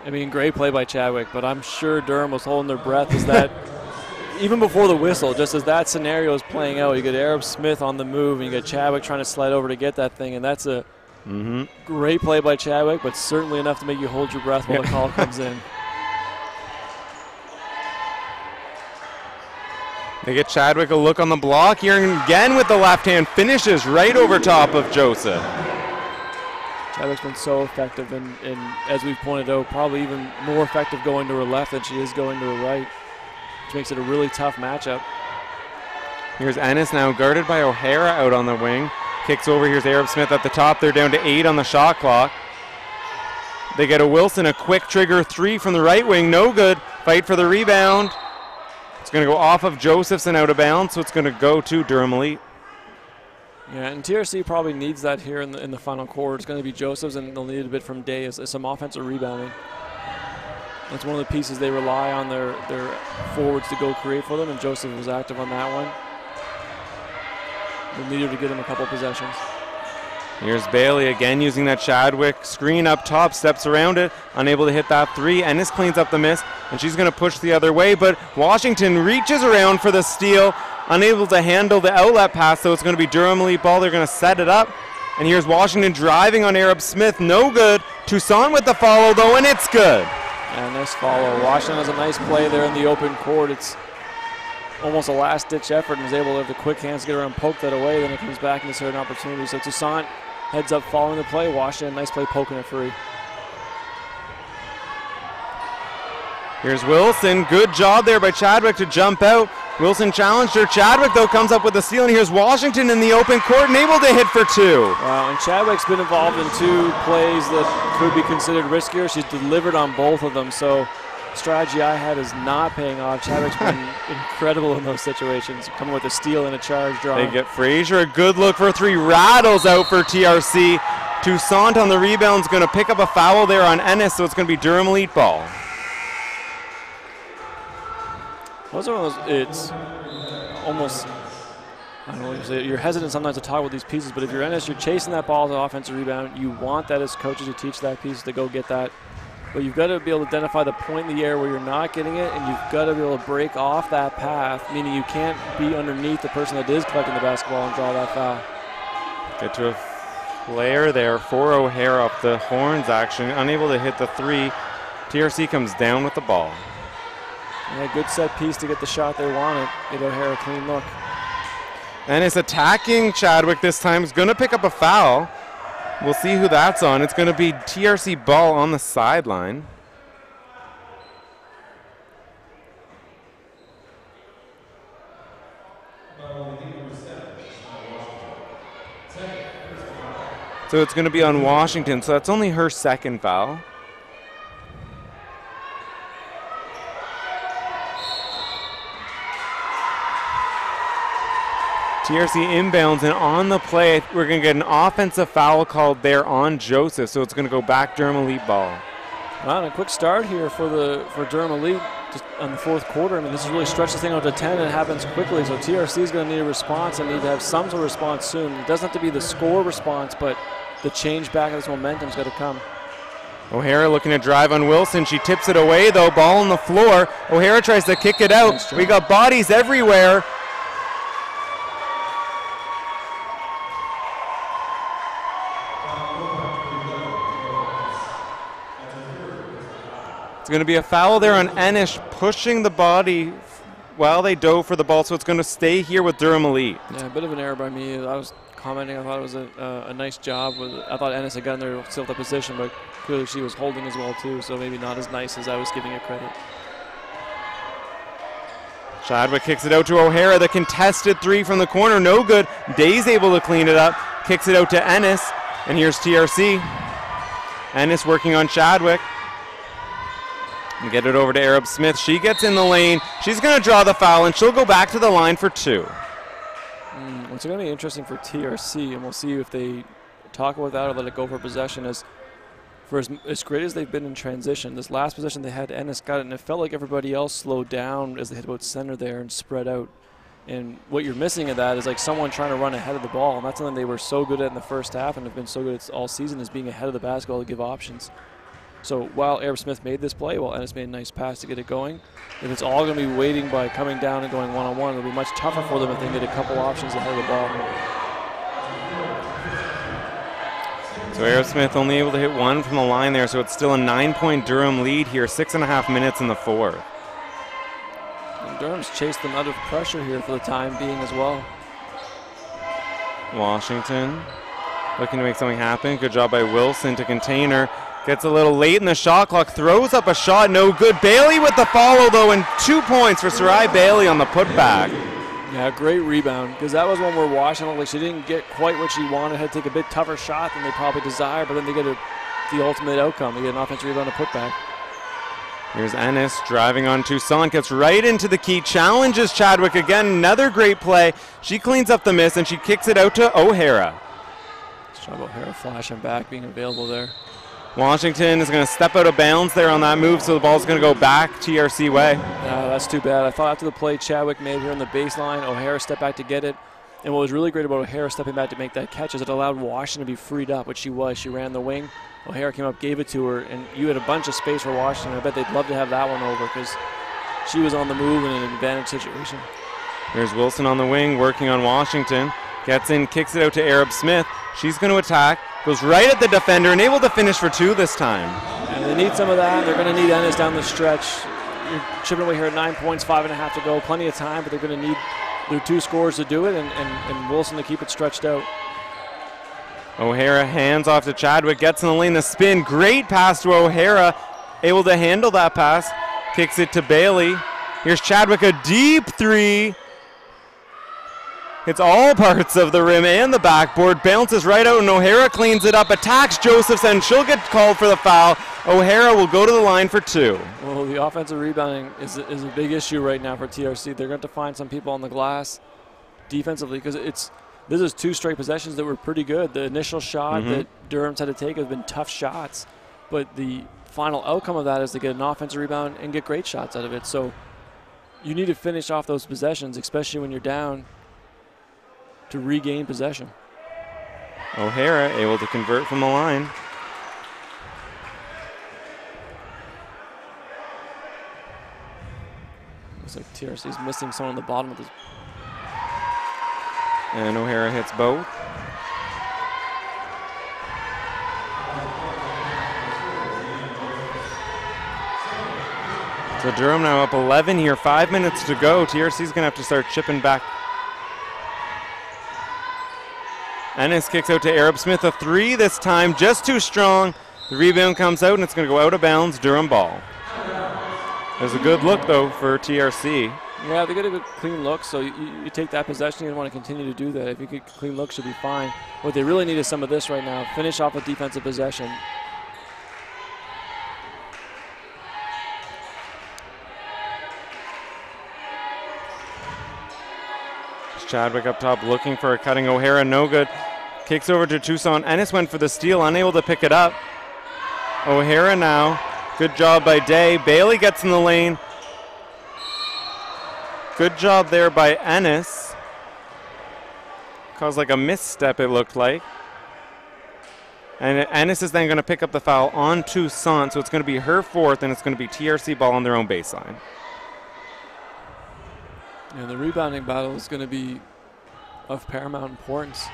I mean, great play by Chadwick, but I'm sure Durham was holding their breath as that, even before the whistle, just as that scenario is playing out. You get Arab Smith on the move, and you get Chadwick trying to slide over to get that thing, and that's a great play by Chadwick, but certainly enough to make you hold your breath while the call comes in. They get Chadwick a look on the block here, and again with the left hand, finishes right over top of Joseph. Chadwick's been so effective, and as we've pointed out, probably even more effective going to her left than she is going to her right, which makes it a really tough matchup. Here's Ennis now guarded by O'Hara out on the wing. Kicks over, here's Arab Smith at the top. They're down to 8 on the shot clock. They get a Wilson, a quick trigger 3 from the right wing, no good. Fight for the rebound. It's going to go off of Joseph's and out of bounds, so it's going to go to Durham Elite. Yeah, and TRC probably needs that here in the final quarter. It's going to be Joseph's, and they'll need it a bit from Day as some offensive rebounding. That's one of the pieces they rely on their forwards to go create for them, and Joseph was active on that one. They needed to get him a couple possessions. Here's Bailey again using that Chadwick screen up top, steps around it, unable to hit that 3. Ennis cleans up the miss, and she's going to push the other way, but Washington reaches around for the steal, unable to handle the outlet pass, so it's going to be Durham Elite ball. They're going to set it up, and here's Washington driving on Arab Smith, no good. Toussaint with the follow though, and it's good. And nice follow. Washington has a nice play there in the open court. It's almost a last-ditch effort, and was able to have the quick hands to get around, poke that away, then it comes back into certain opportunity. So Toussaint heads up following the play. Washington, nice play poking it free. Here's Wilson, good job there by Chadwick to jump out. Wilson challenged her. Chadwick though comes up with a steal, and here's Washington in the open court and able to hit for 2. Wow, and Chadwick's been involved in 2 plays that could be considered riskier. She's delivered on both of them, so strategy I had is not paying off. Chadwick's been incredible in those situations, coming with a steal and a charge draw. They get Frazier, a good look for 3, rattles out for TRC. Toussaint on the rebound's going to pick up a foul there on Ennis, so it's going to be Durham Elite ball. Those are one of those, it's almost, I don't know what you say, you're hesitant sometimes to talk about these pieces, but if you're Ennis, you're chasing that ball as an offensive rebound. You want that as coaches to teach that piece to go get that. But you've got to be able to identify the point in the air where you're not getting it, and you've got to be able to break off that path, meaning you can't be underneath the person that is collecting the basketball and draw that foul. Get to a flare there for O'Hara off the horns action, unable to hit the 3. TRC comes down with the ball. Yeah, good set piece to get the shot they wanted. Get O'Hara a clean look. And it's attacking Chadwick this time. He's going to pick up a foul. We'll see who that's on. It's going to be TRC ball on the sideline. So it's going to be on Washington. So that's only her second foul. TRC inbounds, and on the play, we're going to get an offensive foul called there on Joseph, so it's going to go back Durham Elite ball. Well, and a quick start here for Durham Elite just on the 4th quarter. I mean, this has really stretched this thing out to 10, and it happens quickly, so TRC is going to need a response and need to have some sort of response soon. It doesn't have to be the score response, but the change back of this momentum's got to come. O'Hara looking to drive on Wilson. She tips it away, though. Ball on the floor. O'Hara tries to kick it out. Nice. We got bodies everywhere. It's going to be a foul there on Ennis, pushing the body while they dove for the ball, so it's going to stay here with Durham Elite. Yeah, a bit of an error by me. I was commenting, I thought it was a nice job. I thought Ennis had gotten there to still the position, but clearly she was holding as well too, so maybe not as nice as I was giving it credit. Chadwick kicks it out to O'Hara. The contested 3 from the corner, no good. Day's able to clean it up, kicks it out to Ennis, and here's TRC. Ennis working on Chadwick. And get it over to Arab Smith. She gets in the lane. She's going to draw the foul, and she'll go back to the line for 2. It's going to be interesting for TRC, and we'll see if they talk about that or let it go for possession. As great as they've been in transition, this last possession they had, Ennis got it, and it felt like everybody else slowed down as they hit about center there and spread out. And what you're missing of that is like someone trying to run ahead of the ball, and that's something they were so good at in the first half and have been so good at all season, is being ahead of the basketball to give options. So while Arab Smith made this play, Ennis made a nice pass to get it going. If it's all going to be waiting by coming down and going one-on-one, it'll be much tougher for them if they get a couple options ahead of the ball. So Arab Smith only able to hit 1 from the line there, so it's still a 9-point Durham lead here, 6.5 minutes in the 4th. And Durham's chased them out of pressure here for the time being as well. Washington looking to make something happen. Good job by Wilson to contain her. Gets a little late in the shot clock. Throws up a shot. No good. Bailey with the follow, though, and 2 points for Sarai Bailey on the putback. Yeah, great rebound, because that was one where Washington, like, she didn't get quite what she wanted. Had to take a bit tougher shot than they probably desired, but then they get the ultimate outcome. They get an offensive rebound to putback. Here's Ennis driving on Toussaint, gets right into the key, challenges Chadwick again. Another great play. She cleans up the miss, and she kicks it out to O'Hara. Let's try O'Hara flashing back, being available there. Washington is going to step out of bounds there on that move, so the ball's going to go back TRC way. Yeah, that's too bad. I thought after the play Chadwick made here on the baseline, O'Hara stepped back to get it. And what was really great about O'Hara stepping back to make that catch is it allowed Washington to be freed up, which she was. She ran the wing. O'Hara came up, gave it to her, and you had a bunch of space for Washington. I bet they'd love to have that one over because she was on the move in an advantage situation. Here's Wilson on the wing, working on Washington. Gets in, kicks it out to Arab Smith. She's going to attack. Goes right at the defender and able to finish for 2 this time. And they need some of that. They're going to need Ennis down the stretch. You're chipping away here at 9 points, 5.5 to go. Plenty of time, but they're going to need their 2 scores to do it and Wilson to keep it stretched out. O'Hara hands off to Chadwick, gets in the lane, the spin. Great pass to O'Hara. Able to handle that pass. Kicks it to Bailey. Here's Chadwick, a deep 3. Hits all parts of the rim and the backboard. Bounces right out, and O'Hara cleans it up. Attacks Josephs, and she'll get called for the foul. O'Hara will go to the line for 2. Well, the offensive rebounding is a big issue right now for TRC. They're going to find some people on the glass defensively because this is 2 straight possessions that were pretty good. The initial shot that Durham's had to take have been tough shots, but the final outcome of that is to get an offensive rebound and get great shots out of it. So you need to finish off those possessions, especially when you're down, to regain possession. O'Hara able to convert from the line. Looks like TRC's missing someone on the bottom of this. And O'Hara hits both. So Durham now up 11 here, 5 minutes to go. TRC's going to have to start chipping back. Ennis kicks out to Arab Smith, a 3 this time, just too strong. The rebound comes out and it's going to go out of bounds, Durham ball. There's a good look though for TRC. Yeah, they get a good clean look, so you take that possession, you want to continue to do that. If you get clean look, should be fine. What they really need is some of this right now. Finish off a defensive possession. Chadwick up top looking for a cutting O'Hara, no good. Kicks over to Toussaint. Ennis went for the steal, unable to pick it up. O'Hara now. Good job by Day. Bailey gets in the lane. Good job there by Ennis. Caused like a misstep, it looked like. And Ennis is then going to pick up the foul on Toussaint, so it's going to be her 4th, and it's going to be TRC ball on their own baseline. And the rebounding battle is going to be of paramount importance.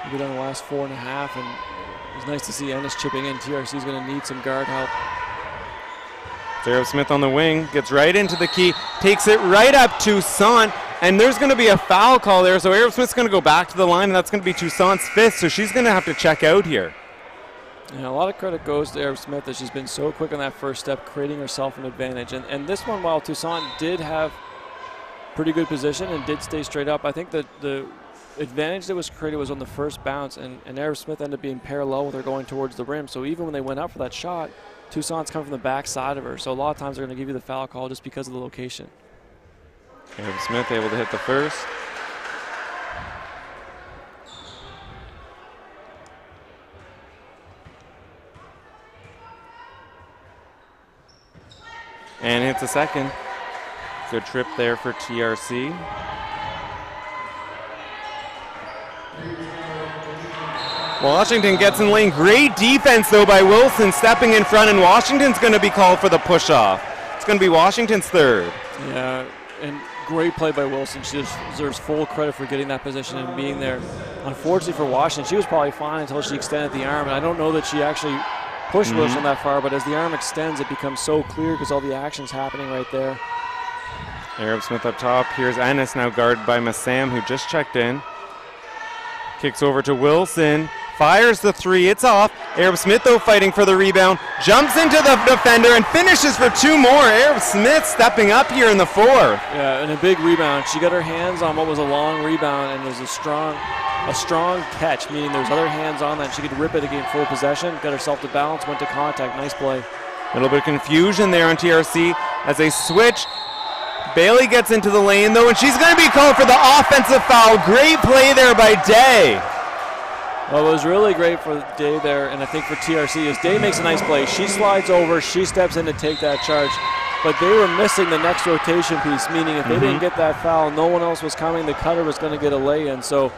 We get on the last 4.5, and it's nice to see Ennis chipping in. TRC is going to need some guard help. Sarah Smith on the wing, gets right into the key, takes it right up Toussaint, and there's going to be a foul call there, so Arab Smith's going to go back to the line, and that's going to be Toussaint's 5th, so she's going to have to check out here. Yeah, a lot of credit goes to Arab Smith that she's been so quick on that first step, creating herself an advantage. And this one, while Toussaint did have pretty good position and did stay straight up, I think that the advantage that was created was on the first bounce, and Arab Smith ended up being parallel with her going towards the rim. So even when they went up for that shot, Toussaint's coming from the back side of her. So a lot of times they're going to give you the foul call just because of the location. Arab Smith able to hit the first. And hits a second. Good trip there for TRC. Washington gets in lane. Great defense, though, by Wilson stepping in front, and Washington's going to be called for the push-off. It's going to be Washington's 3rd. Yeah, and great play by Wilson. She deserves full credit for getting that position and being there. Unfortunately for Washington, she was probably fine until she extended the arm, and I don't know that she actually pushed Wilson that far, but as the arm extends, it becomes so clear because all the action's happening right there. Arab Smith up top. Here's Ennis, now guarded by Massam, who just checked in. Kicks over to Wilson. Fires the three. It's off. Arab Smith, though, fighting for the rebound. Jumps into the defender and finishes for two more. Arab Smith stepping up here in the fourth. Yeah, and a big rebound. She got her hands on what was a long rebound, and it was a strong catch, meaning there was other hands on that. She could rip it again full possession. Got herself to balance, went to contact. Nice play. A little bit of confusion there on TRC as they switch. Bailey gets into the lane, though, and she's going to be called for the offensive foul. Great play there by Day. Well, it was really great for Day there, and I think for TRC is Day makes a nice play. She slides over, she steps in to take that charge, but they were missing the next rotation piece, meaning if they didn't get that foul, no one else was coming. The cutter was going to get a lay-in, so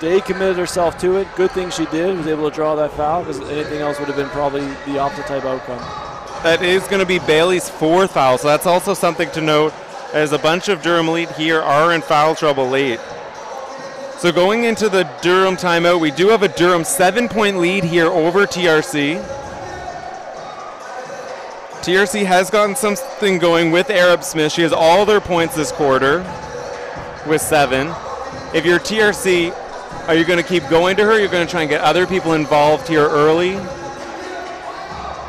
Day committed herself to it. Good thing she did, was able to draw that foul, because anything else would have been probably the opposite type outcome. That is going to be Bailey's fourth foul, so that's also something to note, as a bunch of Durham elite here are in foul trouble late. So going into the Durham timeout, we do have a Durham 7-point lead here over TRC. TRC has gotten something going with Arab Smith. She has all their points this quarter with 7. If you're TRC, are you going to keep going to her? You're going to try and get other people involved here early?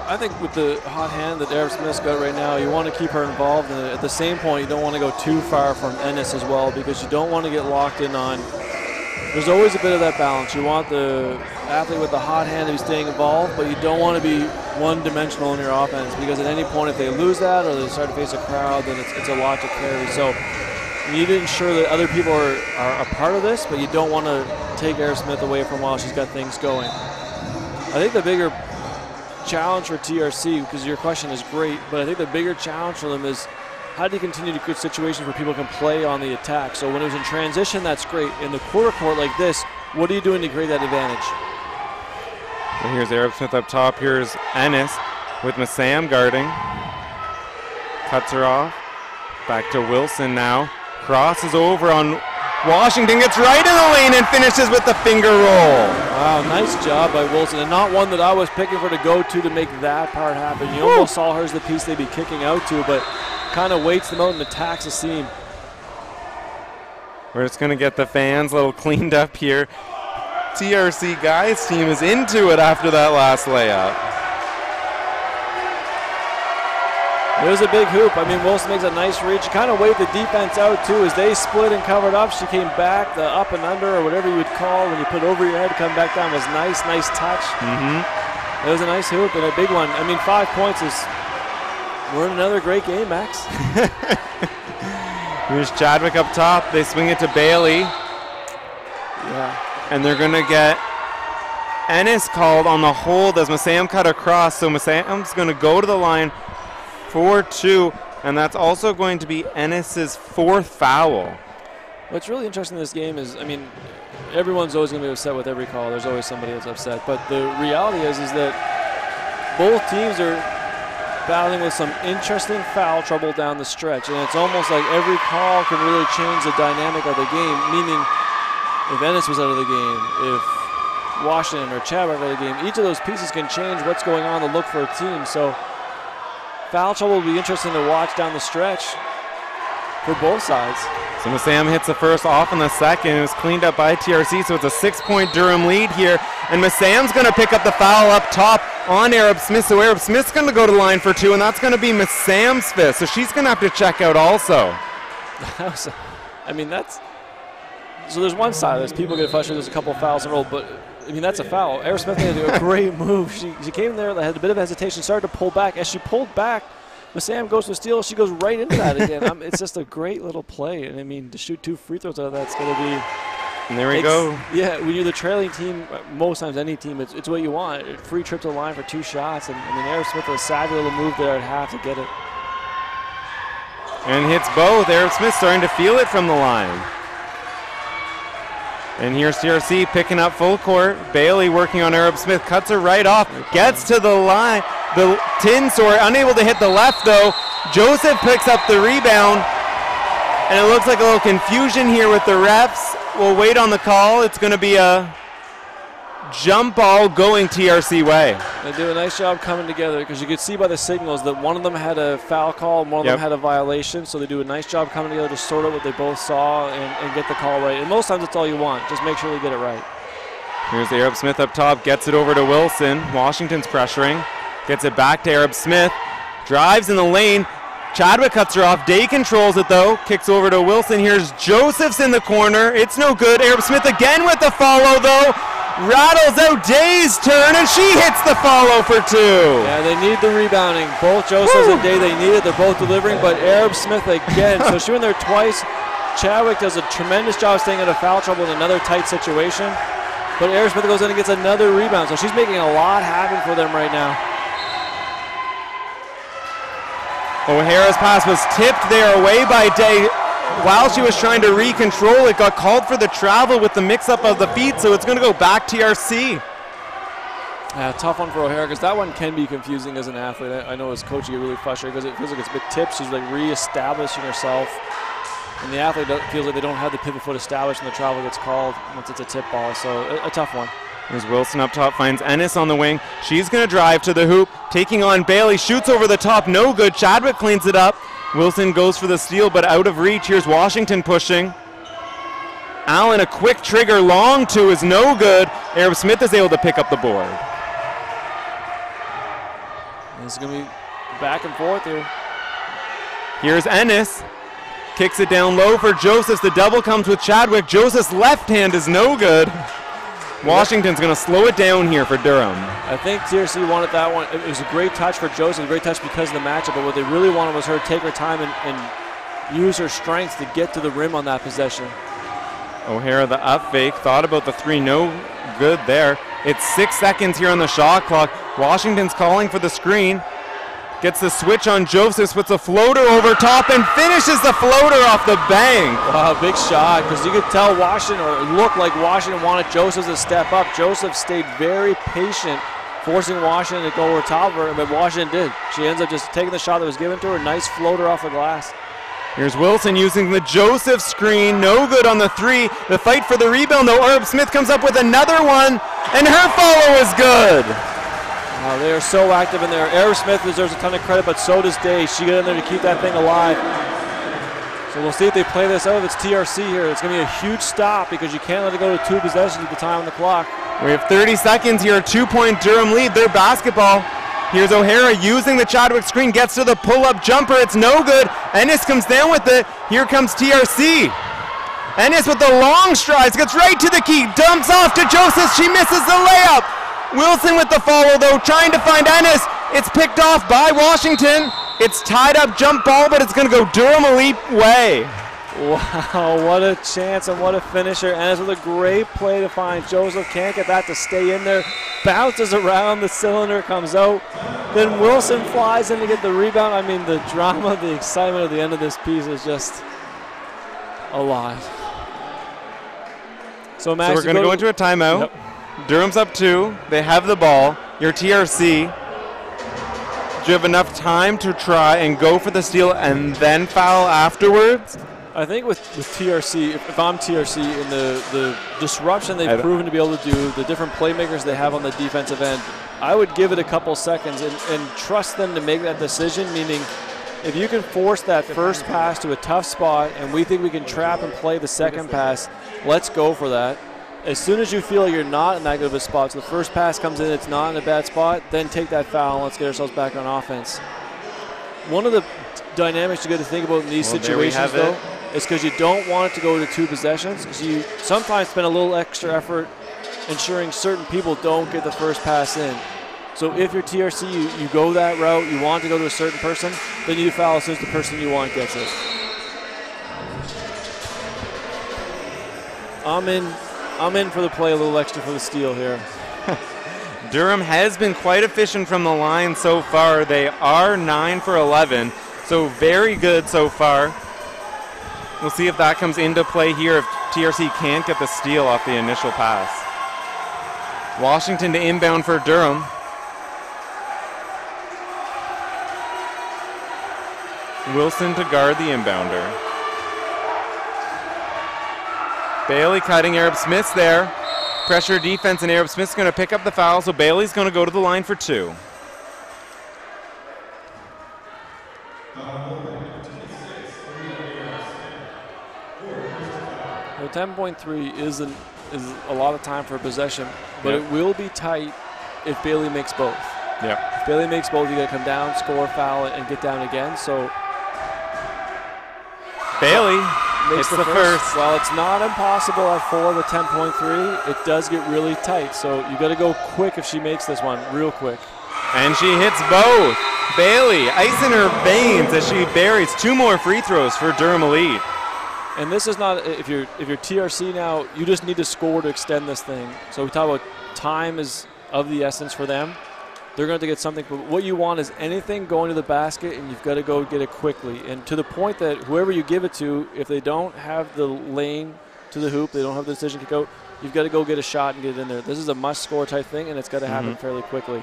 I think with the hot hand that Arab Smith's got right now, you want to keep her involved. And at the same point, you don't want to go too far from Ennis as well, because you don't want to get locked in on. There's always a bit of that balance. You want the athlete with the hot hand to be staying involved, but you don't want to be one-dimensional in your offense, because at any point if they lose that or they start to face a crowd, then it's a lot to carry. So you need to ensure that other people are a part of this, but you don't want to take Arab Smith away from while she's got things going. I think the bigger challenge for TRC, because your question is great, but I think the bigger challenge for them is how do you continue to create situations where people can play on the attack? So when it was in transition, that's great. In the quarter court like this, what are you doing to create that advantage? Well, here's Arab Smith up top. Here's Ennis with Massam guarding. Cuts her off. Back to Wilson now. Crosses over on Washington, gets right in the lane and finishes with the finger roll. Wow, nice job by Wilson, and not one that I was picking for to go to make that part happen. You almost saw her as the piece they'd be kicking out to, but kind of waits them out and attacks the seam. We're just going to get the fans a little cleaned up here. TRC guys team is into it after that last layup. It was a big hoop. I mean, Wilson makes a nice reach. Kind of wait the defense out, too. As they split and covered up, she came back. The up and under, or whatever you would call when you put over your head to come back down, was nice. Nice touch. It was a nice hoop and a big one. I mean, 5 points is, we're in another great game, Max. Here's Chadwick up top. They swing it to Bailey. Yeah. And they're going to get Ennis called on the hold as Massam cut across. So Massam's going to go to the line for 2, and that's also going to be Ennis's 4th foul. What's really interesting in this game is, I mean, everyone's always going to be upset with every call. There's always somebody that's upset. But the reality is that both teams are battling with some interesting foul trouble down the stretch. And it's almost like every call can really change the dynamic of the game, meaning if Ennis was out of the game, if Washington or Chadwick are out of the game, each of those pieces can change what's going on to look for a team. So foul trouble will be interesting to watch down the stretch for both sides. So Massam hits the first off in the second. It was cleaned up by TRC, so it's a 6-point Durham lead here. And Massam's going to pick up the foul up top on Arab Smith. So Arab Smith's going to go to the line for 2, and that's going to be Massam's 5th. So she's going to have to check out also. I mean, that's... So there's one side. There's people get frustrated. There's a couple of fouls in a row, but I mean, that's a foul. Arab Smith made a great move. She came there, had a bit of hesitation, started to pull back. As she pulled back, Massam goes to steal. She goes right into that again. It's just a great little play. And I mean, to shoot 2 free throws out of that's going to be. And there we go. Yeah, when you're the trailing team, most times any team, it's what you want. A free trip to the line for 2 shots. And I mean, Arab Smith with a savvy little move there at half to get it. And hits both. Arab Smith starting to feel it from the line. And here's TRC picking up full court. Bailey working on Arab Smith, cuts her right off, gets to the line. The tin sword, unable to hit the left though. Joseph picks up the rebound. And it looks like a little confusion here with the refs. We'll wait on the call. It's going to be a jump ball going TRC way. They do a nice job coming together because you could see by the signals that one of them had a foul call and one of them had a violation. So they do a nice job coming together to sort out what they both saw and get the call right. And most times it's all you want. Just make sure they get it right. Here's the Arab Smith up top, gets it over to Wilson. Washington's pressuring. Gets it back to Arab Smith. Drives in the lane. Chadwick cuts her off. Day controls it though. Kicks over to Wilson. Here's Joseph's in the corner. It's no good. Arab Smith again with the follow though. Rattles out Day's turn and she hits the follow for 2. Yeah, they need the rebounding. Both Joseph's and Day, they need it. They're both delivering, but Arab Smith again. So she went there twice. Chadwick does a tremendous job staying out of foul trouble in another tight situation. But Arab Smith goes in and gets another rebound. So she's making a lot happen for them right now. O'Hara's pass was tipped there away by Day. While she was trying to re-control it, got called for the travel with the mix-up of the feet, so it's going to go back TRC. Yeah, tough one for O'Hara because that one can be confusing as an athlete. I know as coach you get really frustrated because it feels like it's a bit tipped. She's like re-establishing herself. And the athlete feels like they don't have the pivot foot established and the travel gets called once it's a tip ball. So a tough one. Here's Wilson up top, finds Ennis on the wing. She's going to drive to the hoop, taking on Bailey, shoots over the top, no good. Chadwick cleans it up. Wilson goes for the steal, but out of reach. Here's Washington pushing. Allen, a quick trigger, long 2 is no good. Arab Smith is able to pick up the board. This is going to be back and forth here. Here's Ennis. Kicks it down low for Josephs. The double comes with Chadwick. Joseph's left hand is no good. Washington's going to slow it down here for Durham. I think TRC wanted that one. It was a great touch for Joseph, a great touch because of the matchup, but what they really wanted was her to take her time and use her strength to get to the rim on that possession. O'Hara, the up fake, thought about the 3, no good there. It's 6 seconds here on the shot clock. Washington's calling for the screen. Gets the switch on Josephs, puts a floater over top and finishes the floater off the bank. Wow, big shot, because you could tell Washington, or it looked like Washington wanted Joseph to step up. Joseph stayed very patient, forcing Washington to go over top of her, but Washington did. She ends up just taking the shot that was given to her, nice floater off the glass. Here's Wilson using the Joseph screen, no good on the 3. The fight for the rebound though, Arab Smith comes up with another one, and her follow is good. They are so active in there. Arab Smith deserves a ton of credit, but so does Day. She got in there to keep that thing alive. So we'll see if they play this out. It's TRC here. It's going to be a huge stop because you can't let it go to 2 possessions at the time on the clock. We have 30 seconds here, a 2-point Durham lead. Their basketball. Here's O'Hara using the Chadwick screen, gets to the pull-up jumper. It's no good. Ennis comes down with it. Here comes TRC. Ennis with the long strides, gets right to the key, dumps off to Joseph. She misses the layup. Wilson with the follow though, trying to find Ennis. It's picked off by Washington. It's tied up jump ball, but it's going to go Durham Elite way. Wow, what a chance and what a finisher. Ennis with a great play to find Joseph. Can't get that to stay in there. Bounces around the cylinder, comes out. Then Wilson flies in to get the rebound. I mean, the drama, the excitement at the end of this piece is just a lot. So Max, we're going to go into a timeout. Yep. Durham's up 2. They have the ball. Your TRC. Do you have enough time to try and go for the steal and then foul afterwards? I think with TRC, if I'm TRC, in the disruption they've proven to be able to do, the different playmakers they have on the defensive end, I would give it a couple seconds and trust them to make that decision, meaning if you can force that first pass to a tough spot and we think we can trap and play the second pass, let's go for that. As soon as you feel you're not in that good of a spot, so the first pass comes in, it's not in a bad spot, then take that foul and let's get ourselves back on offense. One of the dynamics you got to think about in these situations, though, is because you don't want it to go to 2 possessions, because you sometimes spend a little extra effort ensuring certain people don't get the first pass in. So if you're TRC, you go that route, you want to go to a certain person, then you foul as soon as the person you want gets it. I'm in for the play, a little extra for the steal here. Durham has been quite efficient from the line so far. They are 9 for 11, so very good so far. We'll see if that comes into play here if TRC can't get the steal off the initial pass. Washington to inbound for Durham. Wilson to guard the inbounder. Bailey cutting, Arab Smith's there. Pressure defense, and Arab Smith's going to pick up the foul, so Bailey's going to go to the line for 2. Well, 10.3 is a lot of time for a possession, but it will be tight if Bailey makes both. Yeah. If Bailey makes both, you got to come down, score, foul, and get down again. So Bailey makes the first. Well, it's not impossible at 4 with 10.3. It does get really tight, so you got to go quick if she makes this one, real quick. And she hits both. Bailey, ice in her veins as she buries 2 more free throws for Durham Elite. And this is not, if you're TRC now, you just need to score to extend this thing. So we talk about time is of the essence for them. They're going to get something, but what you want is anything going to the basket, and you've got to go get it quickly. And to the point that whoever you give it to, if they don't have the lane to the hoop, they don't have the decision kick out, you've got to go get a shot and get it in there. This is a must-score type thing, and it's got to happen fairly quickly.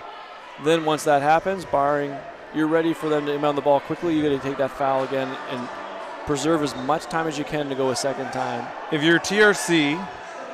Then once that happens, barring you're ready for them to inbound the ball quickly, you got to take that foul again and preserve as much time as you can to go a second time. If you're TRC,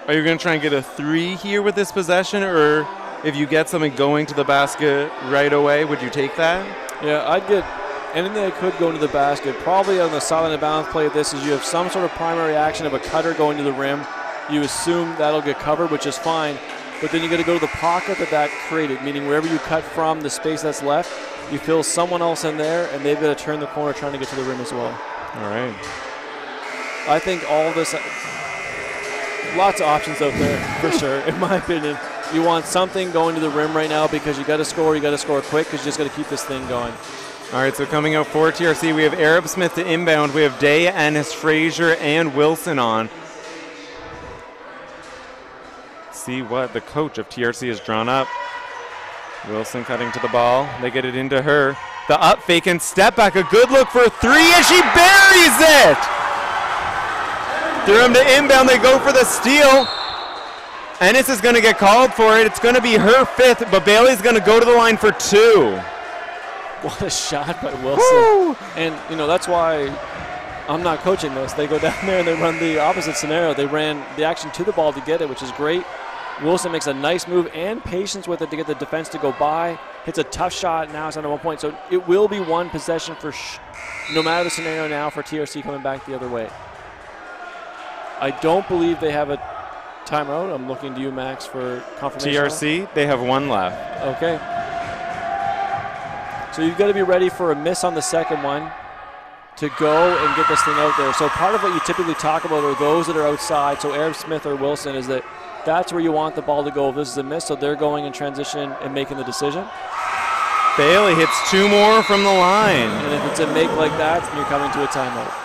are you going to try and get a 3 here with this possession, or if you get something going to the basket right away, would you take that? Yeah, I'd get anything that could go into the basket. Probably on the silent and balance play of this is you have some sort of primary action of a cutter going to the rim. You assume that'll get covered, which is fine. But then you got to go to the pocket that created, meaning wherever you cut from, the space that's left, you fill someone else in there, and they've got to turn the corner trying to get to the rim as well. All right. I think all of this, lots of options out there for sure, in my opinion. You want something going to the rim right now because you got to score quick because you just got to keep this thing going. All right, so coming out for TRC, we have Arab Smith to inbound. We have Day, Ennis, Frazier, and Wilson on. See what the coach of TRC has drawn up. Wilson cutting to the ball. They get it into her. The up fake and step back. A good look for 3, and she buries it! Durham to inbound. They go for the steal. Ennis is going to get called for it. It's going to be her 5th, but Bailey's going to go to the line for 2. What a shot by Wilson. Woo! And, that's why I'm not coaching this. They go down there and they run the opposite scenario. They ran the action to the ball to get it, which is great. Wilson makes a nice move and patience with it to get the defense to go by. Hits a tough shot. Now it's under 1 point. So it will be one possession for no matter the scenario now for TRC coming back the other way. I don't believe they have a timeout. I'm looking to you, Max, for confirmation. TRC, they have 1 left. Okay. So you've got to be ready for a miss on the second one to go and get this thing out there. So part of what you typically talk about are those that are outside. So Arab Smith or Wilson is that's where you want the ball to go if this is a miss. So they're going in transition and making the decision. Bailey hits 2 more from the line. And if it's a make like that, then you're coming to a timeout.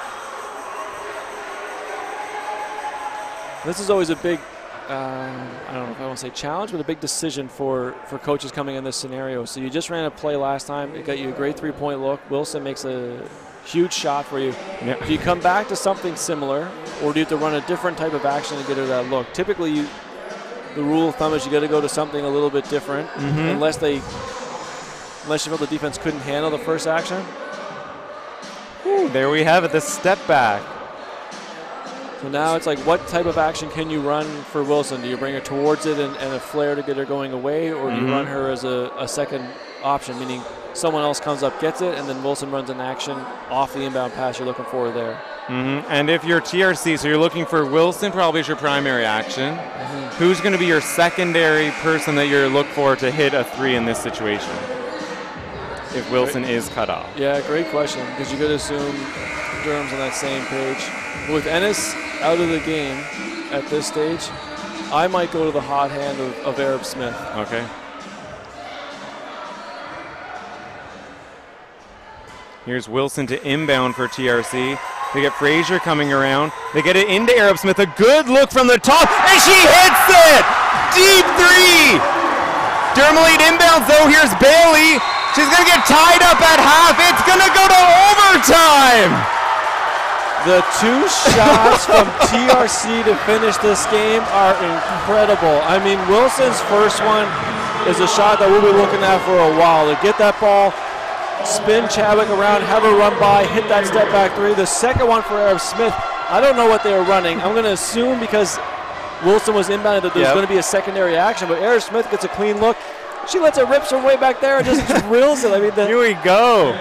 This is always a big, I don't know if I want to say challenge, but a big decision for coaches coming in this scenario. So you just ran a play last time. It got you a great 3-point look. Wilson makes a huge shot for you. Yep. Do you come back to something similar, or do you have to run a different type of action to get her that look? Typically, the rule of thumb is you got to go to something a little bit different, unless you feel the defense couldn't handle the first action. Ooh, there we have it, the step back. So now it's like, what type of action can you run for Wilson? Do you bring her towards it and a flare to get her going away, or do you run her as a second option, meaning someone else comes up, gets it, and then Wilson runs an action off the inbound pass you're looking for there? And if you're TRC, so you're looking for Wilson, probably is your primary action. Who's going to be your secondary person that you're looking for to hit a 3 in this situation if Wilson is cut off? Yeah, great question, because you could assume Durham's on that same page. With Ennis out of the game at this stage, I might go to the hot hand of Arab Smith. Okay. Here's Wilson to inbound for TRC. They get Frazier coming around. They get it into Arab Smith. A good look from the top, and she hits it! Deep 3! Durham Elite inbounds, though. Here's Bailey. She's going to get tied up at half. It's going to go to overtime! The 2 shots from TRC to finish this game are incredible. I mean, Wilson's first one is a shot that we'll be looking at for a while. To get that ball, spin Chadwick around, have her run by, hit that step back 3. The second one for Arab Smith, I don't know what they were running. I'm going to assume because Wilson was inbounded that there's going to be a secondary action, but Arab Smith gets a clean look. She lets it rip from way back there and just drills it. I mean, here we go.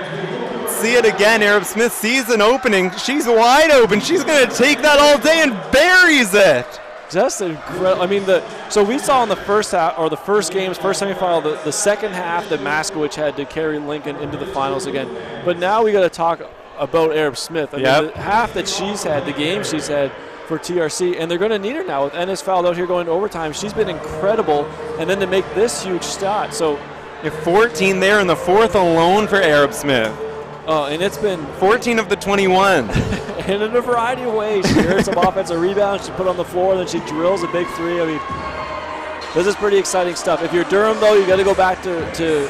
See it again. Arab Smith sees an opening. She's wide open. She's going to take that all day and buries it. Just incredible. I mean, so we saw in the first half, or the first games, first semifinal, the second half that Maskowicz had to carry Lincoln into the finals again. But now we got to talk about Arab Smith. I mean, the half that she's had, the game she's had for TRC, and they're going to need her now with Ennis fouled out here going to overtime. She's been incredible, and then to make this huge shot. So, 14 there in the fourth alone for Arab Smith. And it's been 14 of the 21. And in a variety of ways. She earned some offensive rebounds, she put on the floor, then she drills a big three. I mean, this is pretty exciting stuff. If you're Durham, though, you got to go back to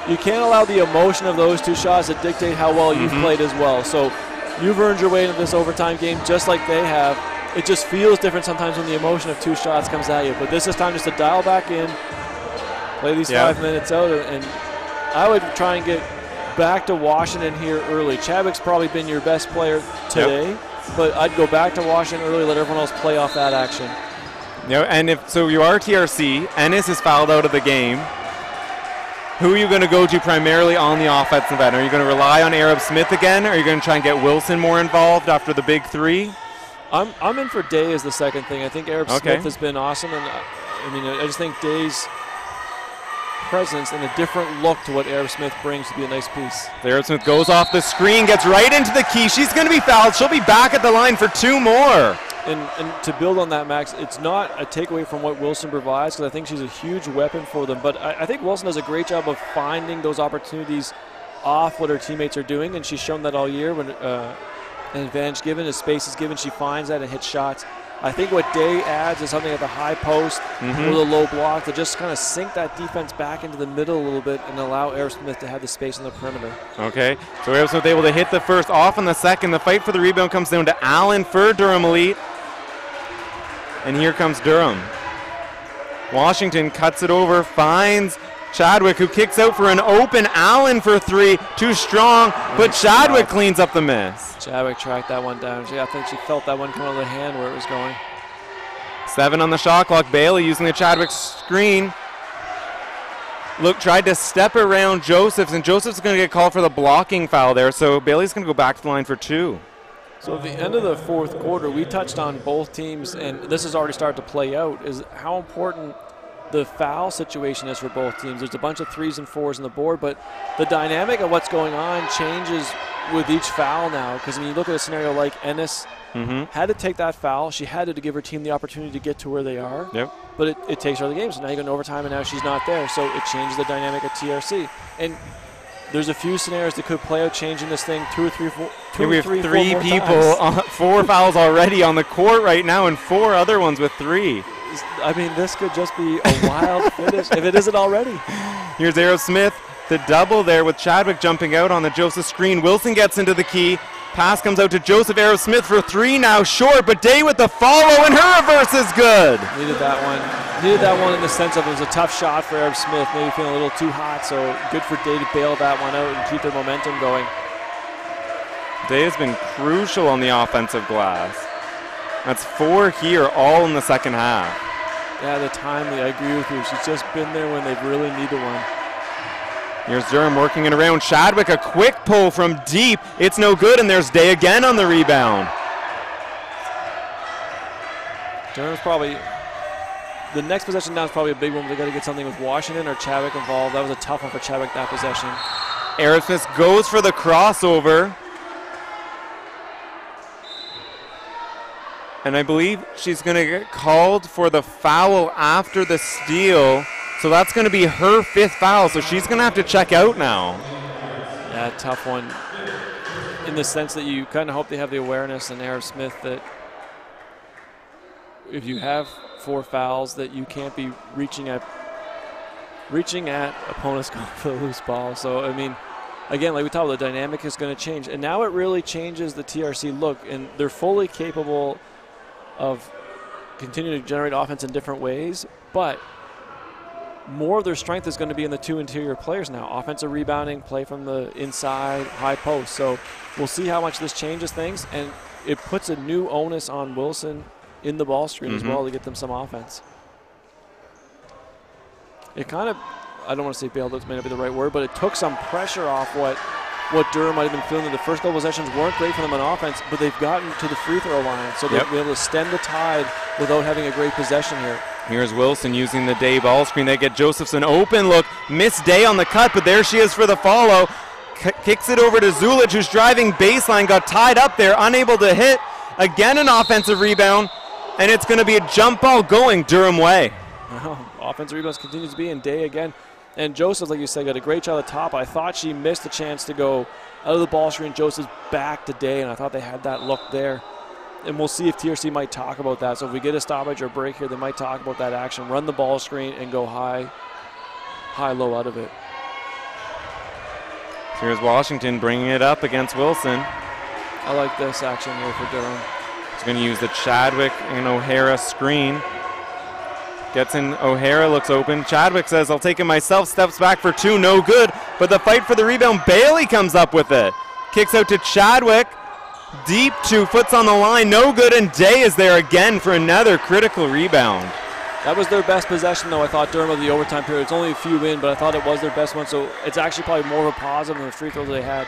you can't allow the emotion of those two shots to dictate how well you've played as well. So you've earned your way into this overtime game just like they have. It just feels different sometimes when the emotion of two shots comes at you. But this is time just to dial back in, play these 5 minutes out, and I would try and get back to Washington here early. Chadwick's probably been your best player today, but I'd go back to Washington early, let everyone else play off that action. And if so, you are TRC. Ennis is fouled out of the game. Who are you going to go to primarily on the offensive end? Are you going to rely on Arab Smith again? Or are you going to try and get Wilson more involved after the big three? I'm in for Day as the second thing. I think Arab Smith has been awesome, and I just think Day's presence and a different look to what Arab Smith brings to be a nice piece. Arab Smith goes off the screen, gets right into the key. She's going to be fouled. She'll be back at the line for two more. And to build on that, Max, it's not a takeaway from what Wilson provides, because I think she's a huge weapon for them. But I think Wilson does a great job of finding those opportunities off what her teammates are doing, and she's shown that all year. When an advantage given, a space is given, she finds that and hits shots. I think what Day adds is something at the high post or the low block to just kind of sink that defense back into the middle a little bit and allow Arab Smith to have the space on the perimeter. Okay, so Arab Smith able to hit the first, off on the second. The fight for the rebound comes down to Allen for Durham Elite. And here comes Durham. Washington cuts it over, finds Chadwick, who kicks out for an open Allen for three. Too strong, but Chadwick cleans up the miss. Chadwick tracked that one down. I think she felt that one come out of the hand where it was going. 7 on the shot clock. Bailey using the Chadwick screen. Tried to step around Josephs, and Josephs is going to get called for the blocking foul there, so Bailey's going to go back to the line for 2. So at the end of the fourth quarter, we touched on both teams, and this has already started to play out, is how important the foul situation is for both teams. There's a bunch of 3s and 4s on the board, but the dynamic of what's going on changes with each foul now, because when you look at a scenario like Ennis had to take that foul, she had to give her team the opportunity to get to where they are, but it takes her out of the game, so now you go into overtime, and now she's not there, so it changes the dynamic of TRC. And there's a few scenarios that could play out changing this thing 2 or 3, 4. We have 3 people, 4 fouls already on the court right now, and 4 other ones with 3. I mean, this could just be a wild finish if it isn't already. Here's Arab Smith, the double there with Chadwick jumping out on the Joseph screen. Wilson gets into the key. Pass comes out to Joseph. Arab Smith for 3 now, short, but Day with the follow, and her reverse is good. Needed that one. Needed that one in the sense of it was a tough shot for Arab Smith, maybe feeling a little too hot, so good for Day to bail that one out and keep their momentum going. Day has been crucial on the offensive glass. That's 4 here, all in the second half. Yeah, the timely, I agree with you. She's just been there when they've really needed one. Here's Durham working it around. Chadwick, a quick pull from deep. It's no good, and there's Day again on the rebound. Durham's probably, the next possession down is probably a big one. They got to get something with Washington or Chadwick involved. That was a tough one for Chadwick, that possession. Arab Smith goes for the crossover. And I believe she's going to get called for the foul after the steal. So that's going to be her 5th foul. So she's going to have to check out now. Yeah, tough one. In the sense that you kind of hope they have the awareness in Arab Smith that if you have 4 fouls that you can't be reaching at opponents going for the loose ball. So, I mean, again, like we talked about, the dynamic is going to change. And now it really changes the TRC look. And they're fully capable of continuing to generate offense in different ways, but more of their strength is going to be in the 2 interior players now. Offensive rebounding, play from the inside, high post. So we'll see how much this changes things, and it puts a new onus on Wilson in the ball screen as well to get them some offense. It kind of, I don't want to say bailed out, may not be the right word, but it took some pressure off what Durham might have been feeling. The first couple possessions weren't great for them on offense, but they've gotten to the free throw line, so they've been able to stem the tide without having a great possession here. Here's Wilson using the Day ball screen. They get Josephson open look. Missed Day on the cut, but there she is for the follow. Kicks it over to Zulic, who's driving baseline, got tied up there, unable to hit. Again, an offensive rebound, and it's going to be a jump ball going Durham way. Well, offensive rebounds continues to be in Day again. And Joseph, like you said, got a great shot at the top. I thought she missed a chance to go out of the ball screen. Joseph's back to Day, and I thought they had that look there. And we'll see if TRC might talk about that. So if we get a stoppage or break here, they might talk about that action. Run the ball screen and go high-low out of it. So here's Washington bringing it up against Wilson. I like this action here for Durham. He's going to use the Chadwick and O'Hara screen. Gets in, O'Hara looks open. Chadwick says, I'll take it myself, steps back for two, no good. But the fight for the rebound, Bailey comes up with it. Kicks out to Chadwick. Deep 2 foots on the line, no good, and Day is there again for another critical rebound. That was their best possession, though, I thought, Durham, of the overtime period. It's only a few in, but I thought it was their best one, so it's actually probably more of a positive than the free throws they had.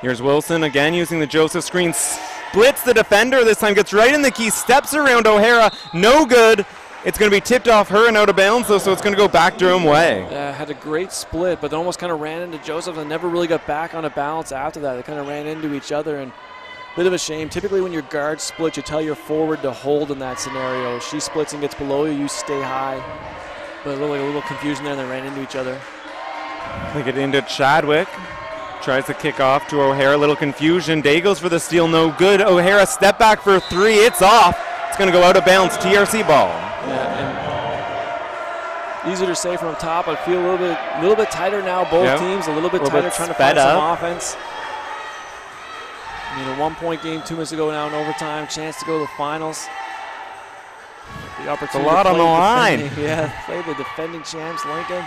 Here's Wilson again using the Joseph screen. Splits the defender this time, gets right in the key, steps around O'Hara, no good. It's going to be tipped off her and out of bounds, though, so it's going to go back Durham way. Yeah, had a great split, but they almost kind of ran into Joseph and never really got back on a balance after that. They kind of ran into each other, and a bit of a shame. Typically when your guard split, you tell your forward to hold in that scenario. She splits and gets below you, you stay high. But a little confusion there, and they ran into each other. They get into Chadwick. Tries to kick off to O'Hara, little confusion. Day goes for the steal, no good. O'Hara step back for three, it's off. It's going to go out of bounds, TRC ball. Yeah, and easier to say from up top. I feel a little bit tighter now. Both teams a little bit tighter, trying to find some offense. I mean, a 1-point game 2 minutes ago now in overtime. Chance to go to the finals. The opportunity. It's a lot on the line. Yeah, play the defending champs, Lincoln.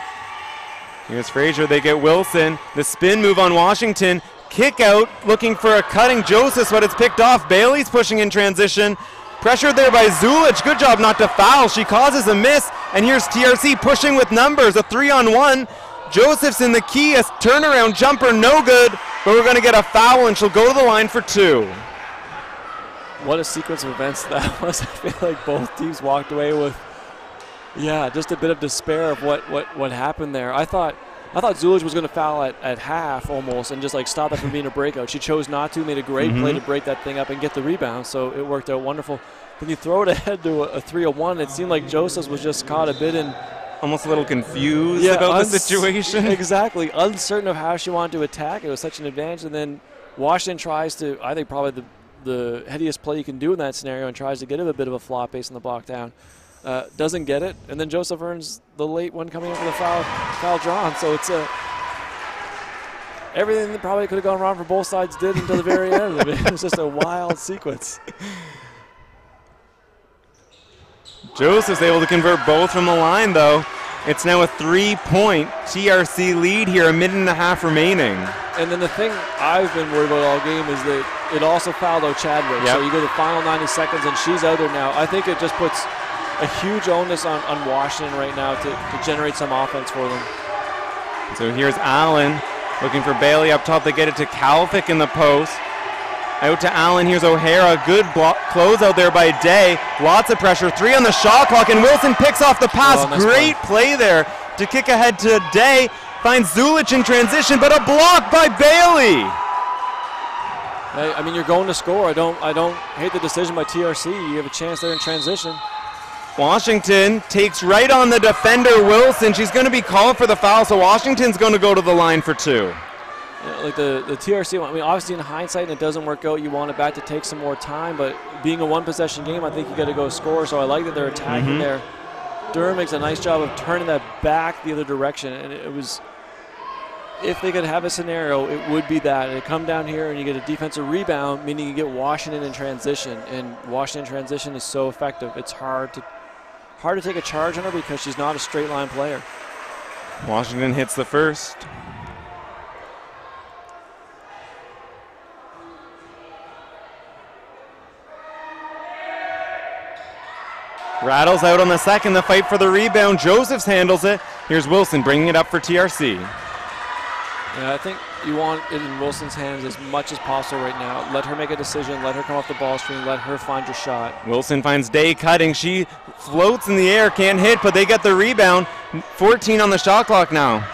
Here's Frazier. They get Wilson. The spin move on Washington. Kick out, looking for a cutting Joseph, but it's picked off. Bailey's pushing in transition. Pressured there by Zulic. Good job not to foul. She causes a miss. And here's TRC pushing with numbers. A 3-on-1. Joseph's in the key. A turnaround jumper, no good. But we're going to get a foul, and she'll go to the line for 2. What a sequence of events that was. I feel like both teams walked away with, just a bit of despair of what happened there. I thought Zulic was going to foul at half almost and just like stop that from being a breakout. She chose not to, made a great play to break that thing up and get the rebound, so it worked out wonderful. Then you throw it ahead to a 3-on-1. It seemed like Joseph was just caught a bit in. Almost a little confused about the situation. Exactly. Uncertain of how she wanted to attack. It was such an advantage. And then Washington tries to, I think probably the headiest play you can do in that scenario, and tries to get a bit of a flop based on the block down. Doesn't get it. And then Joseph earns the late one coming in for the foul drawn. So it's everything that probably could have gone wrong for both sides did until the very end of it. It was just a wild sequence. Joseph's able to convert both from the line, though. It's now a 3-point TRC lead here, a minute and a half remaining. And then the thing I've been worried about all game is that it also fouled out Chadwick. Yep. So you go the final 90 seconds, and she's out there now. I think it just puts a huge onus on Washington right now to generate some offense for them. So here's Allen looking for Bailey up top. They get it to Kalvik in the post. Out to Allen. Here's O'Hara. Good close out there by Day. Lots of pressure. 3 on the shot clock, and Wilson picks off the pass. Oh, nice Great play there to kick ahead to Day. Finds Zulic in transition, but a block by Bailey. I mean, you're going to score. I don't hate the decision by TRC. You have a chance there in transition. Washington takes right on the defender, Wilson. She's going to be called for the foul, so Washington's going to go to the line for 2. Like the TRC, I mean, obviously in hindsight, and it doesn't work out, you want it back to take some more time, but being a one-possession game, I think you got to go score, so I like that they're attacking there. Durham makes a nice job of turning that back the other direction, and it was, if they could have a scenario, it would be that. And come down here and you get a defensive rebound, meaning you get Washington in transition, and Washington transition is so effective. It's hard to take a charge on her because she's not a straight-line player. Washington hits the first. Rattles out on the second. The fight for the rebound. Josephs handles it. Here's Wilson bringing it up for TRC. Yeah, I think you want it in Wilson's hands as much as possible right now. Let her make a decision. Let her come off the ball screen. Let her find your shot. Wilson finds Day cutting. She floats in the air, can't hit, but they get the rebound. 14 on the shot clock now.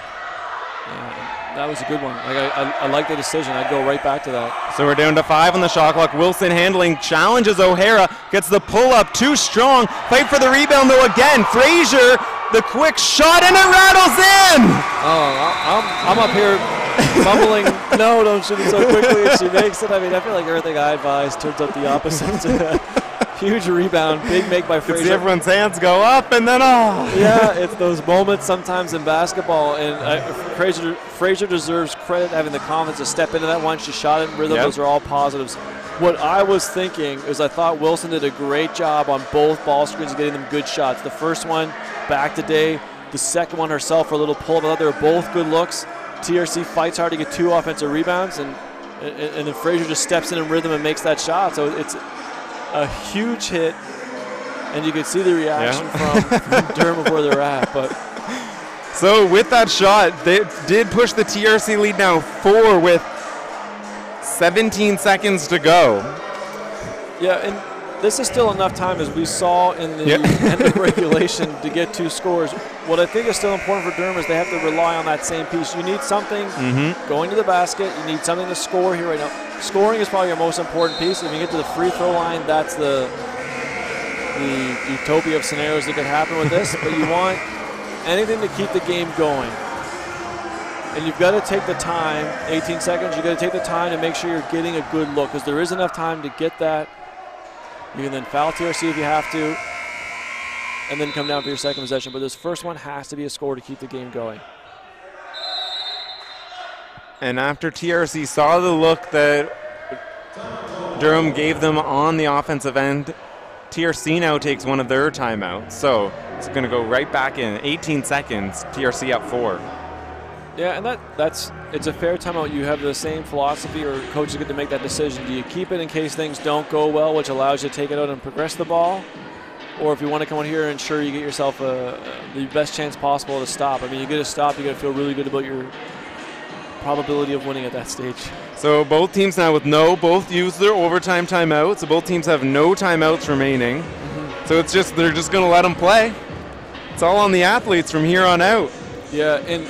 Yeah, that was a good one. I like the decision. I'd go right back to that. So we're down to 5 on the shot clock. Wilson handling, challenges O'Hara, gets the pull-up, too strong. Fight for the rebound, though, again. Frazier, the quick shot, and it rattles in! Oh, I'm up here mumbling, no, don't shoot it so quickly, and she makes it. I mean, I feel like everything I advise turns out the opposite. Huge rebound, big make by Frazier. See everyone's hands go up, and then, oh. Yeah, it's those moments sometimes in basketball, and Frazier deserves credit having the confidence to step into that one. She shot it in rhythm. Yep. Those are all positives. What I was thinking is I thought Wilson did a great job on both ball screens, getting them good shots. The first one, back to Day. The second one herself for a little pull. I thought they were both good looks. TRC fights hard to get 2 offensive rebounds, and then Frazier just steps in rhythm and makes that shot. So it's a huge hit, and you can see the reaction from Durham of where they're at. But so with that shot, they did push the TRC lead now 4 with 17 seconds to go. Yeah, and this is still enough time, as we saw in the end of regulation, to get 2 scores. What I think is still important for Durham is they have to rely on that same piece. You need something going to the basket. You need something to score here right now. Scoring is probably your most important piece. If you get to the free throw line, that's the utopia of scenarios that could happen with this. But you want anything to keep the game going. And you've got to take the time, 18 seconds, you've got to take the time to make sure you're getting a good look, because there is enough time to get that. You can then foul TRC if you have to, and then come down for your second possession. But this first one has to be a score to keep the game going. And after TRC saw the look that Durham gave them on the offensive end, TRC now takes one of their timeouts. So it's going to go right back in. 18 seconds, TRC up 4. Yeah, and it's a fair timeout. You have the same philosophy, or coaches get to make that decision. Do you keep it in case things don't go well, which allows you to take it out and progress the ball? Or if you want to come out here and ensure you get yourself the best chance possible to stop. I mean, you get to stop, you got to feel really good about your probability of winning at that stage. So both teams now both use their overtime timeout. So both teams have no timeouts remaining. So it's just, they're just going to let them play. It's all on the athletes from here on out. Yeah, and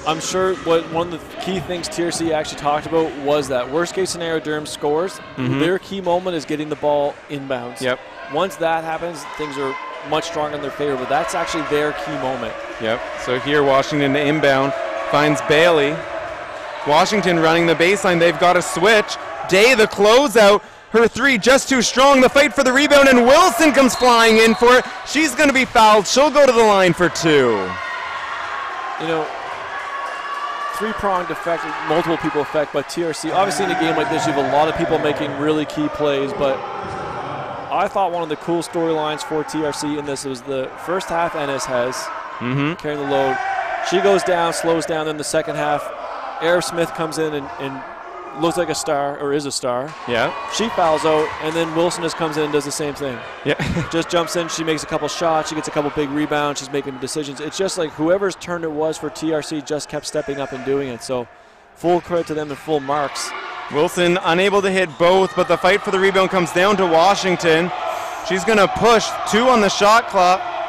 I'm sure one of the key things TRC actually talked about was that worst case scenario, Durham scores. Their key moment is getting the ball inbounds. Yep. Once that happens, things are much stronger in their favor, but that's actually their key moment. Yep. So here Washington to inbound, finds Bailey. Washington running the baseline. They've got a switch. Day the closeout. Her 3 just too strong. The fight for the rebound, and Wilson comes flying in for it. She's going to be fouled. She'll go to the line for 2. You know, 3-pronged effect, multiple people effect by TRC. Obviously in a game like this, you have a lot of people making really key plays, but I thought one of the cool storylines for TRC in this was the first half Ennis has, carrying the load. She goes down, slows down, then the second half, Arab Smith comes in and looks like a star, or is a star. Yeah. She fouls out, and then Wilson just comes in and does the same thing. Yeah. Just jumps in, she makes a couple shots, she gets a couple big rebounds, she's making decisions. It's just like whoever's turn it was for TRC just kept stepping up and doing it. So full credit to them and full marks. Wilson unable to hit both, but the fight for the rebound comes down to Washington. She's going to push 2 on the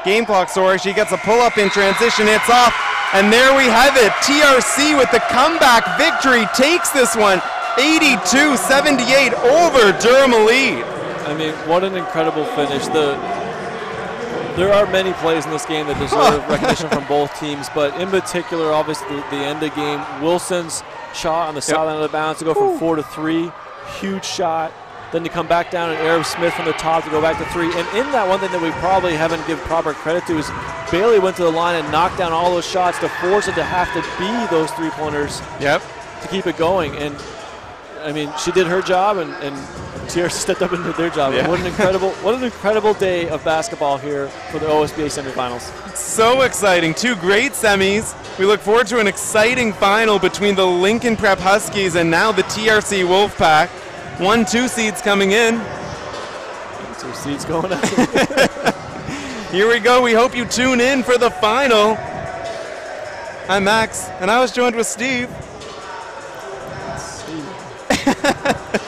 game clock, sorry. She gets a pull-up in transition, it's off, and there we have it. TRC with the comeback victory takes this one 82-78 over Durham Elite. I mean, what an incredible finish. There are many plays in this game that deserve recognition from both teams, but in particular, obviously, the end of the game, Wilson's shot on the sideline of the bounce to go from 4 to 3, huge shot. Then to come back down and Arab Smith from the top to go back to 3. And in that, one thing that we probably haven't given proper credit to is Bailey went to the line and knocked down all those shots to force it to have to be those 3-pointers to keep it going. And I mean, she did her job, and TRC stepped up and did their job. Yeah. What an incredible day of basketball here for the OSBA semifinals. So exciting. 2 great semis. We look forward to an exciting final between the Lincoln Prep Huskies and now the TRC Wolfpack. 1-2 seeds coming in. 2 seeds going out. Here we go. We hope you tune in for the final. I'm Max, and I was joined with Steve. Let's see.